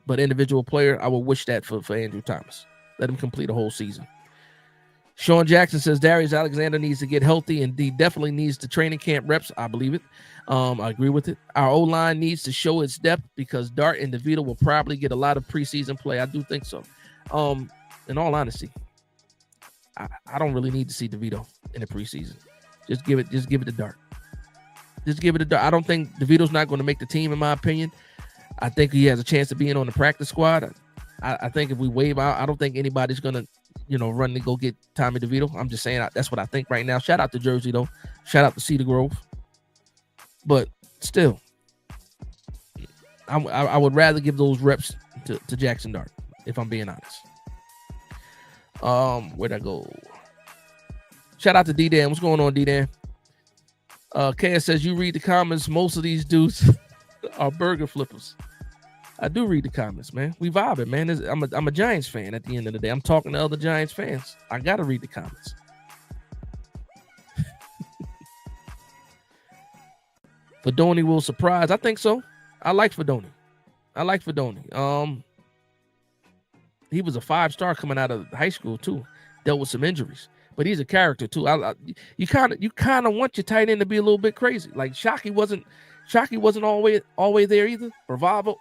But individual player, I would wish that for Andrew Thomas. Let him complete a whole season. Sean Jackson says Darius Alexander needs to get healthy and he definitely needs the training camp reps. I believe it. I agree with it. Our O-line needs to show its depth because Dart and DeVito will probably get a lot of preseason play. I do think so. In all honesty, I don't really need to see DeVito in the preseason. Just give it to Dart. Just give it to Dart. I don't think DeVito's not going to make the team, in my opinion. I think he has a chance of being on the practice squad. I think if we waive out, I don't think anybody's going to run to go get Tommy DeVito. I'm just saying that's what I think right now. Shout out to Jersey though. Shout out to Cedar Grove. But still, I would rather give those reps to Jackson Dart, if I'm being honest. Where'd I go? Shout out to D-Dan. What's going on, D-Dan? KS says, you read the comments. Most of these dudes are burger flippers. I do read the comments, man. We vibing, man. I'm a Giants fan at the end of the day. I'm talking to other Giants fans. I got to read the comments. Fedoni will surprise. I think so. I like Fedoni. He was a 5-star coming out of high school too. Dealt with some injuries, but he's a character too. You kind of want your tight end to be a little bit crazy. Like Shockey wasn't always there either. Bravaro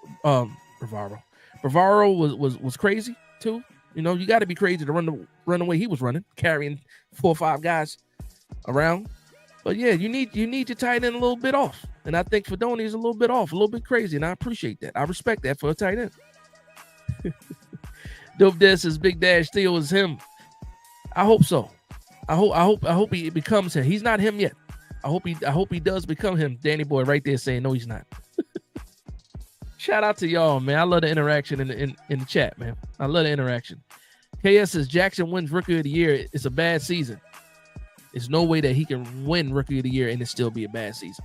was crazy too. You got to be crazy to run the way he was running, carrying 4 or 5 guys around. But yeah, you need your tight end a little bit off, and I think Fedoni is a little bit off, a little bit crazy, and I appreciate that. I respect that for a tight end. Dope Des says Big Dash Theo is him. I hope so. I hope he becomes him. He's not him yet. I hope he does become him. Danny Boy right there saying no, he's not. Shout out to y'all, man. I love the interaction in the chat, man. I love the interaction. KS says Jackson wins Rookie of the Year. It's a bad season. There's no way that he can win Rookie of the Year and it still be a bad season.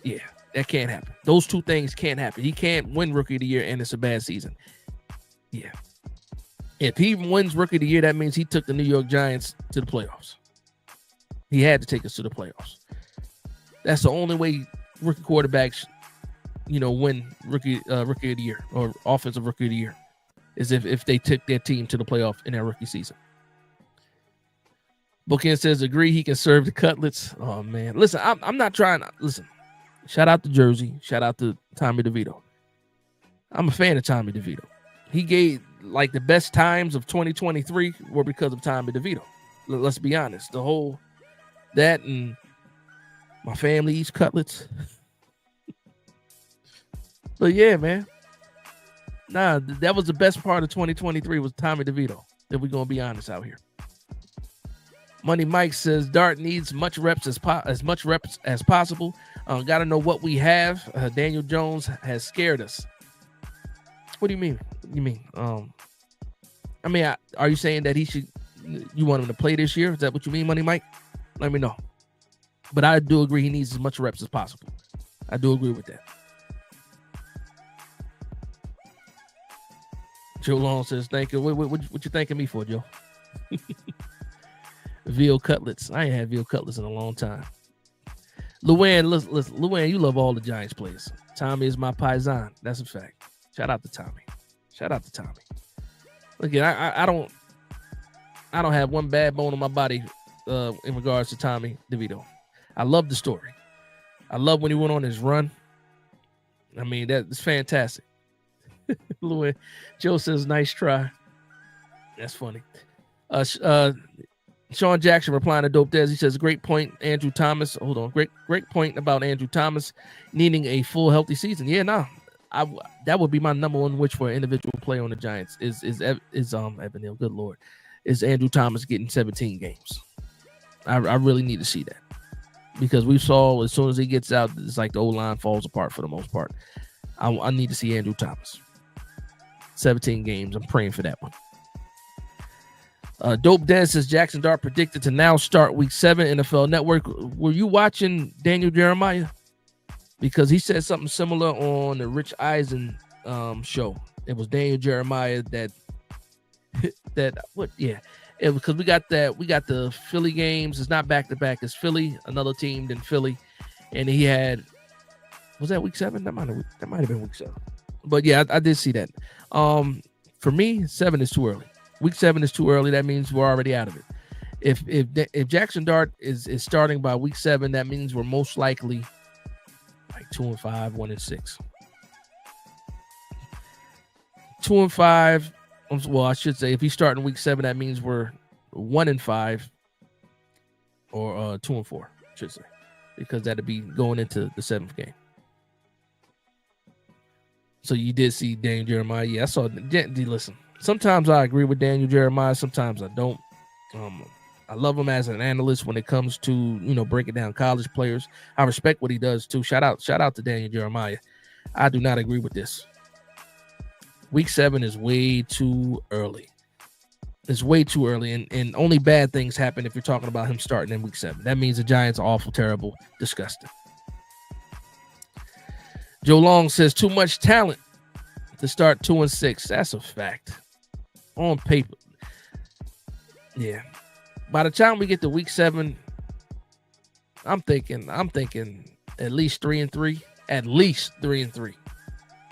Yeah, that can't happen. Those two things can't happen. He can't win Rookie of the Year and it's a bad season. Yeah. If he wins Rookie of the Year, that means he took the New York Giants to the playoffs. He had to take us to the playoffs. That's the only way rookie quarterbacks, win rookie of the year or offensive rookie of the year, is if they took their team to the playoff in their rookie season. Bookend says, agree, he can serve the cutlets. Oh, man. Listen, I'm not trying to... Listen, shout out to Jersey. Shout out to Tommy DeVito. I'm a fan of Tommy DeVito. He gave, the best times of 2023 were because of Tommy DeVito. Let's be honest. That and my family eats cutlets. But yeah, man. Nah, that was the best part of 2023 was Tommy DeVito. If we're going to be honest out here. Money Mike says Dart needs as much reps as possible. Got to know what we have. Daniel Jones has scared us. What do you mean? Are you saying that you want him to play this year? Is that what you mean, Money Mike? Let me know. But I do agree he needs as much reps as possible. I do agree with that. Joe Long says, thank you. What you thanking me for, Joe? Veal cutlets. I ain't had veal cutlets in a long time. Luann, listen, Luann, you love all the Giants players. Tommy is my paisan. That's a fact. Shout out to Tommy. Look, I don't have one bad bone in my body in regards to Tommy DeVito. I love the story. I love when he went on his run. That's fantastic. Luann, Joe says, nice try. That's funny. Sean Jackson replying to Dope Des. He says, great point, Andrew Thomas. Hold on. Great point about Andrew Thomas needing a full healthy season. Yeah, that would be my number one wish for an individual player on the Giants is Evan Neal. Good Lord. Is Andrew Thomas getting 17 games. I really need to see that. Because we saw as soon as he gets out, it's like the O-line falls apart for the most part. I need to see Andrew Thomas. 17 games. I'm praying for that one. Dope Des says Jackson Dart predicted to now start week 7 NFL Network. Were you watching Daniel Jeremiah? Because he said something similar on the Rich Eisen show. It was Daniel Jeremiah because we got the Philly games. It's not back to back. It's Philly, another team than Philly, and he had, was that week 7? That might have been week 7. But yeah, I did see that. For me, 7 is too early. Week 7 is too early. That means we're already out of it. If Jackson Dart is starting by week 7, that means we're most likely like 2-5, 1-6. 2-5. Well, I should say if he's starting week 7, that means we're 1-5 or 2-4. I should say, because that'd be going into the 7th game. So you did see Daniel Jeremiah. Yeah, I saw. Listen, sometimes I agree with Daniel Jeremiah. Sometimes I don't. I love him as an analyst when it comes to, breaking down college players. I respect what he does too. Shout out to Daniel Jeremiah. I do not agree with this. Week 7 is way too early. It's way too early, and only bad things happen if you're talking about him starting in week 7. That means the Giants are awful, terrible, disgusting. Joe Long says too much talent to start 2-6. That's a fact. On paper. Yeah. By the time we get to week 7, I'm thinking at least 3-3. At least 3-3.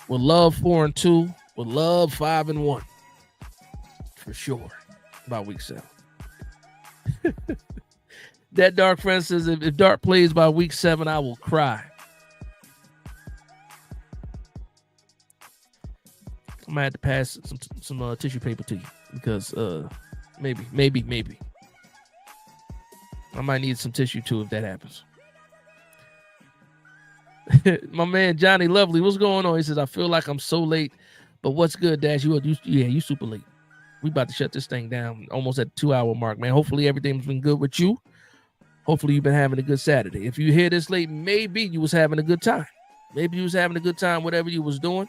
With Love 4-2. With Love 5-1. For sure. By week 7. That Dark Friend says if Dart plays by week 7, I will cry. I might have to pass some tissue paper to you because maybe I might need some tissue too if that happens. My man Johnny Lovely, what's going on? He says I feel like I'm so late, but what's good, Dash? You super late. We about to shut this thing down almost at the 2-hour mark, man. Hopefully everything's been good with you. Hopefully you've been having a good Saturday. If you hear this late, maybe you was having a good time. Maybe you was having a good time, whatever you was doing.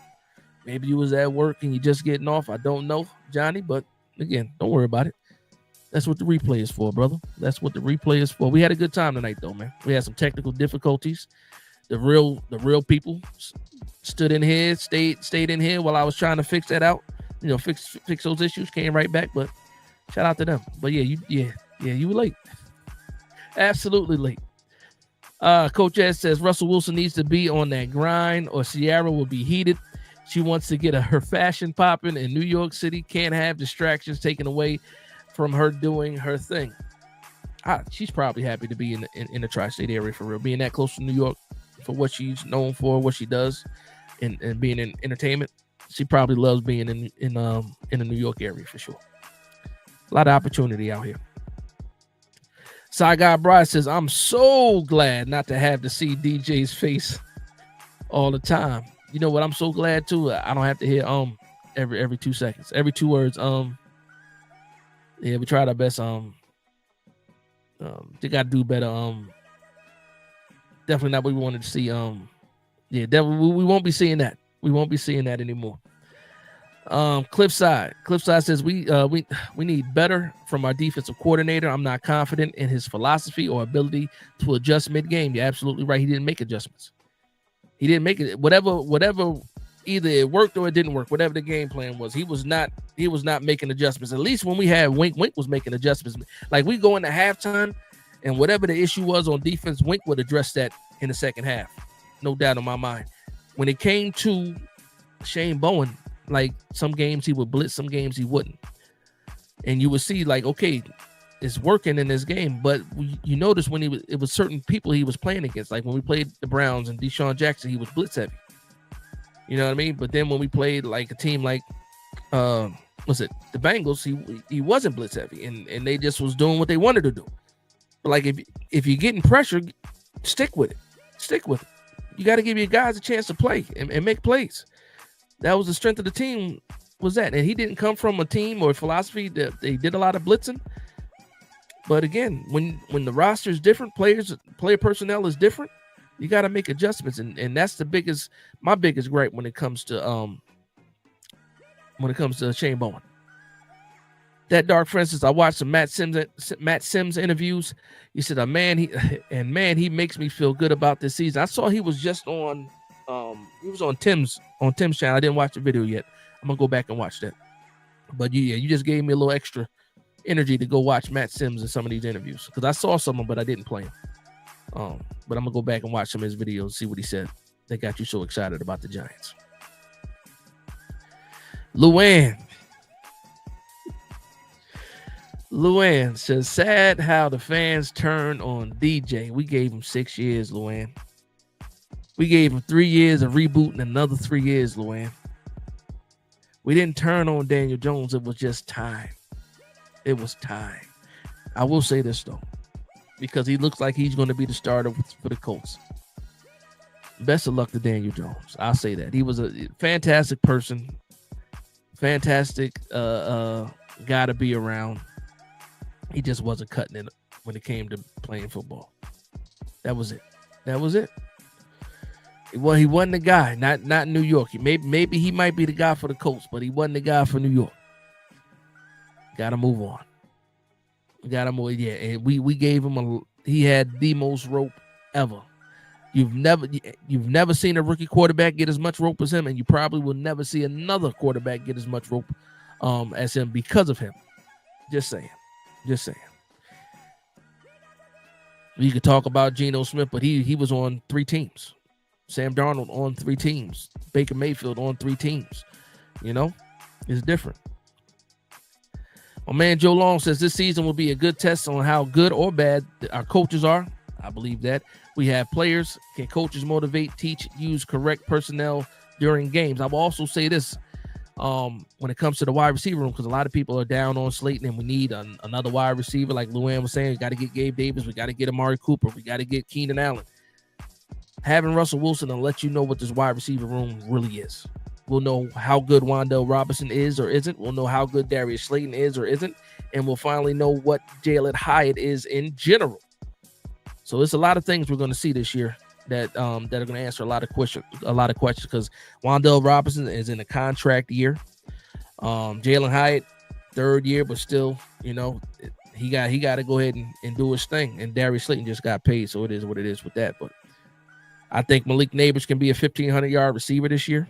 Maybe you was at work and you just getting off. I don't know, Johnny, but again, don't worry about it. That's what the replay is for, brother. That's what the replay is for. We had a good time tonight, though, man. We had some technical difficulties. The real people stood in here, stayed in here while I was trying to fix that out. Fix those issues. Came right back, but shout out to them. But you were late. Absolutely late. Coach S says Russell Wilson needs to be on that grind or Ciara will be heated. She wants to get her fashion popping in New York City. Can't have distractions taken away from her doing her thing. She's probably happy to be in the tri-state area for real. Being that close to New York for what she's known for, what she does, and being in entertainment. She probably loves being in the New York area for sure. A lot of opportunity out here. Saigon Bride says, I'm so glad not to have to see DJ's face all the time. You know what? I'm so glad too. I don't have to hear every 2 seconds. Every 2 words. Yeah, we tried our best. They gotta do better. Definitely not what we wanted to see. Yeah, definitely we won't be seeing that. We won't be seeing that anymore. Cliffside says we need better from our defensive coordinator. I'm not confident in his philosophy or ability to adjust mid-game. You're absolutely right. He didn't make adjustments. He didn't make it. Whatever, either it worked or it didn't work. Whatever the game plan was, he was not making adjustments. At least when we had Wink was making adjustments. Like we go into halftime, and whatever the issue was on defense, Wink would address that in the second half. No doubt in my mind. When it came to Shane Bowen, like some games he would blitz, some games he wouldn't. And you would see like, okay, it's working in this game. But you notice when it was certain people he was playing against. Like when we played the Browns and Deshaun Jackson, he was blitz heavy. You know what I mean? But then when we played like a team like, the Bengals, he wasn't blitz heavy. And they just was doing what they wanted to do. But like if you're getting pressure, stick with it. Stick with it. You got to give your guys a chance to play and make plays. That was the strength of the team, was that. And he didn't come from a team or a philosophy that they did a lot of blitzing. But again, when the roster is different, player personnel is different, you got to make adjustments. And that's my biggest gripe when it comes to Shane Bowen. That Dark Francis, I watched some Matt Sims interviews. He said, he makes me feel good about this season. I saw he was just on Tim's channel. I didn't watch the video yet. I'm gonna go back and watch that. But you just gave me a little extra energy to go watch Matt Sims in some of these interviews because I saw some of them, but I didn't play him. But I'm gonna go back and watch some of his videos, see what he said. That got you so excited about the Giants. Luann says, sad how the fans turn on DJ. We gave him 6 years, Luann. We gave him 3 years of reboot and another 3 years, Luann. We didn't turn on Daniel Jones. It was just time. It was time. I will say this, though, because he looks like he's going to be the starter for the Colts. Best of luck to Daniel Jones. I'll say that. He was a fantastic person. fantastic guy to be around. He just wasn't cutting it when it came to playing football. That was it. Well, he wasn't the guy. Not New York. Maybe he might be the guy for the Colts, but he wasn't the guy for New York. Got to move on. Got to move. Yeah, and we gave him he had the most rope ever. You've never seen a rookie quarterback get as much rope as him, and you probably will never see another quarterback get as much rope as him because of him. Just saying. You could talk about Geno Smith, but he was on 3 teams. Sam Darnold on 3 teams. Baker Mayfield on 3 teams. It's different. My man Joe Long says this season will be a good test on how good or bad our coaches are. I believe that. We have players. Can coaches motivate, teach, use correct personnel during games? I will also say this when it comes to the wide receiver room, because a lot of people are down on Slayton and we need another wide receiver. Like Luann was saying, we got to get Gabe Davis. We got to get Amari Cooper. We got to get Keenan Allen. Having Russell Wilson will let you know what this wide receiver room really is. We'll know how good Wan'Dale Robinson is or isn't. We'll know how good Darius Slayton is or isn't. And we'll finally know what Jalen Hyatt is in general. So it's a lot of things we're going to see this year that are going to answer a lot of questions because Wan'Dale Robinson is in a contract year. Jalen Hyatt, 3rd year, but still, he got to go ahead and do his thing. And Darius Slayton just got paid, so it is what it is with that. But I think Malik Nabers can be a 1,500-yard receiver this year.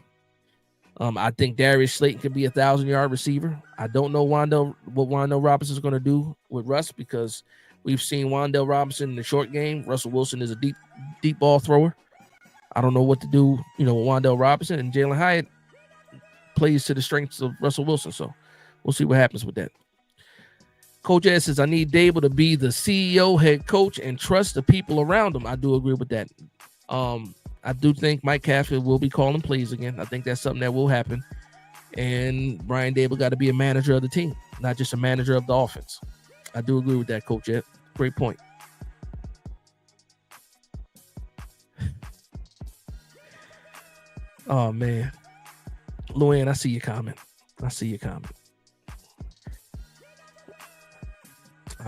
I think Darius Slayton could be a 1,000-yard receiver. I don't know what Wan'Dale Robinson is going to do with Russ because we've seen Wan'Dale Robinson in the short game. Russell Wilson is a deep ball thrower. I don't know what to do, with Wan'Dale Robinson, and Jalen Hyatt plays to the strengths of Russell Wilson. So we'll see what happens with that. Coach Ed says, I need Dable to be the CEO, head coach, and trust the people around him. I do agree with that. I do think Mike Caffey will be calling plays again. I think that's something that will happen. And Brian Dable got to be a manager of the team, not just a manager of the offense. I do agree with that, Coach Ed. Great point. Oh, man. Luann, I see your comment. I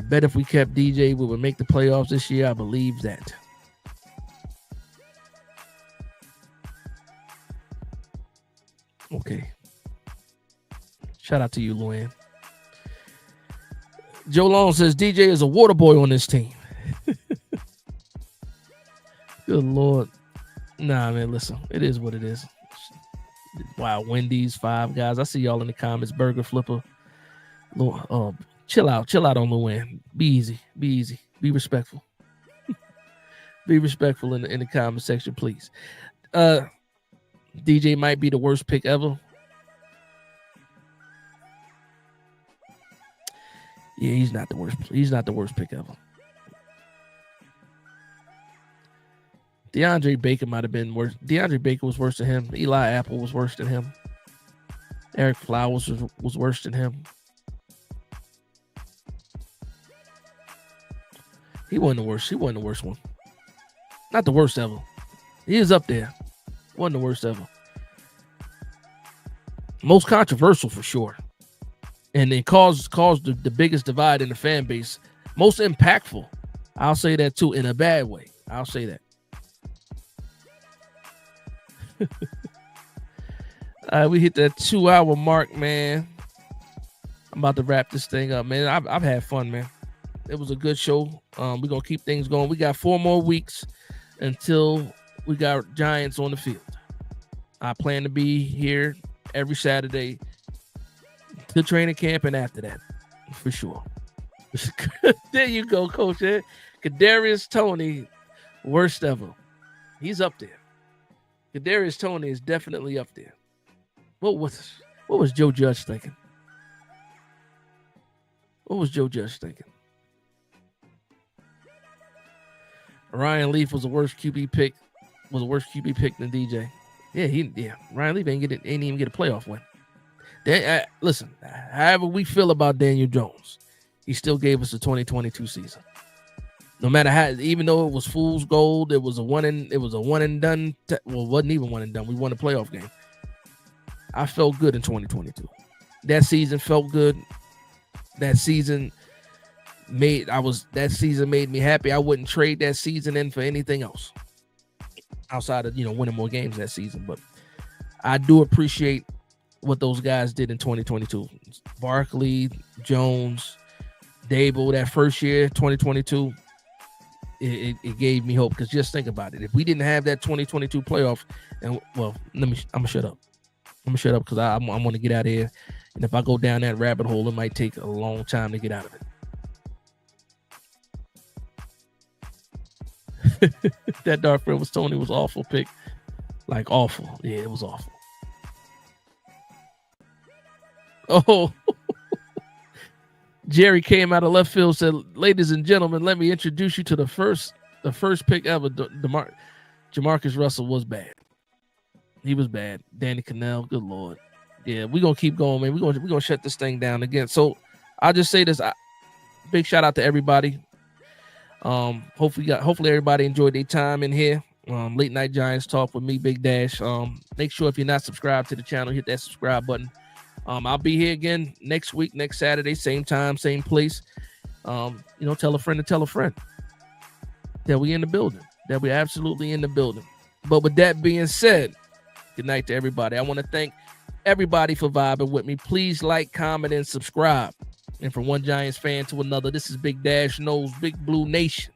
bet if we kept DJ, we would make the playoffs this year. I believe that. Okay. Shout out to you, Luann. Joe Long says DJ is a water boy on this team. Good Lord. Nah, man, listen. It is what it is. Wow, Wendy's, Five Guys. I see y'all in the comments. Burger Flipper. Chill out on Luann. Be easy. Be respectful. Be respectful in the comment section, please. DJ might be the worst pick ever. Yeah, he's not the worst. He's not the worst pick ever. DeAndre Baker might have been worse. DeAndre Baker was worse than him. Eli Apple was worse than him. Eric Flowers was worse than him. He wasn't the worst. He wasn't the worst one. Not the worst ever. He is up there. Wasn't the worst ever. Most controversial for sure. And it caused the biggest divide in the fan base. Most impactful. I'll say that too, in a bad way. I'll say that. All right, we hit that 2-hour mark, man. I'm about to wrap this thing up, man. I've had fun, man. It was a good show. We're going to keep things going. We got 4 more weeks until we got Giants on the field. I plan to be here every Saturday to training camp and after that, for sure. There you go, Coach Ed. Kadarius Toney, worst ever. He's up there. Kadarius Toney is definitely up there. What was Joe Judge thinking? Ryan Leaf was a worse QB pick. Than DJ. Yeah, Ryan Leaf ain't even get a playoff win. Listen, however we feel about Daniel Jones, he still gave us the 2022 season. No matter how, even though it was fool's gold, it was a one and done. Well, it wasn't even one and done. We won a playoff game. I felt good in 2022. That season felt good. That season made me happy. I wouldn't trade that season in for anything else outside of winning more games that season. But I do appreciate what those guys did in 2022. Barkley, Jones, Dable, that first year, 2022, it gave me hope. Because just think about it. If we didn't have that 2022 playoff, I'm gonna shut up. Because I want to get out of here. And if I go down that rabbit hole, it might take a long time to get out of it. That Dark Friend was Tony was awful pick. Like awful. Yeah, it was awful. Oh, Jerry came out of left field, said, "Ladies and gentlemen, let me introduce you to the first pick ever." Jamarcus Russell was bad. He was bad. Danny Cannell, good Lord. Yeah, we're gonna keep going, man. We're gonna shut this thing down again. So I'll just say this: big shout out to everybody. Hopefully everybody enjoyed their time in here. Late Night Giants Talk with me, Big Dash. Make sure if you're not subscribed to the channel, hit that subscribe button. I'll be here again next week, next Saturday, same time, same place. Tell a friend to tell a friend that we in the building, that we're absolutely in the building. But with that being said, good night to everybody. I want to thank everybody for vibing with me. Please like, comment, and subscribe. And from one Giants fan to another, this is Big Dash Knows Big Blue Nation.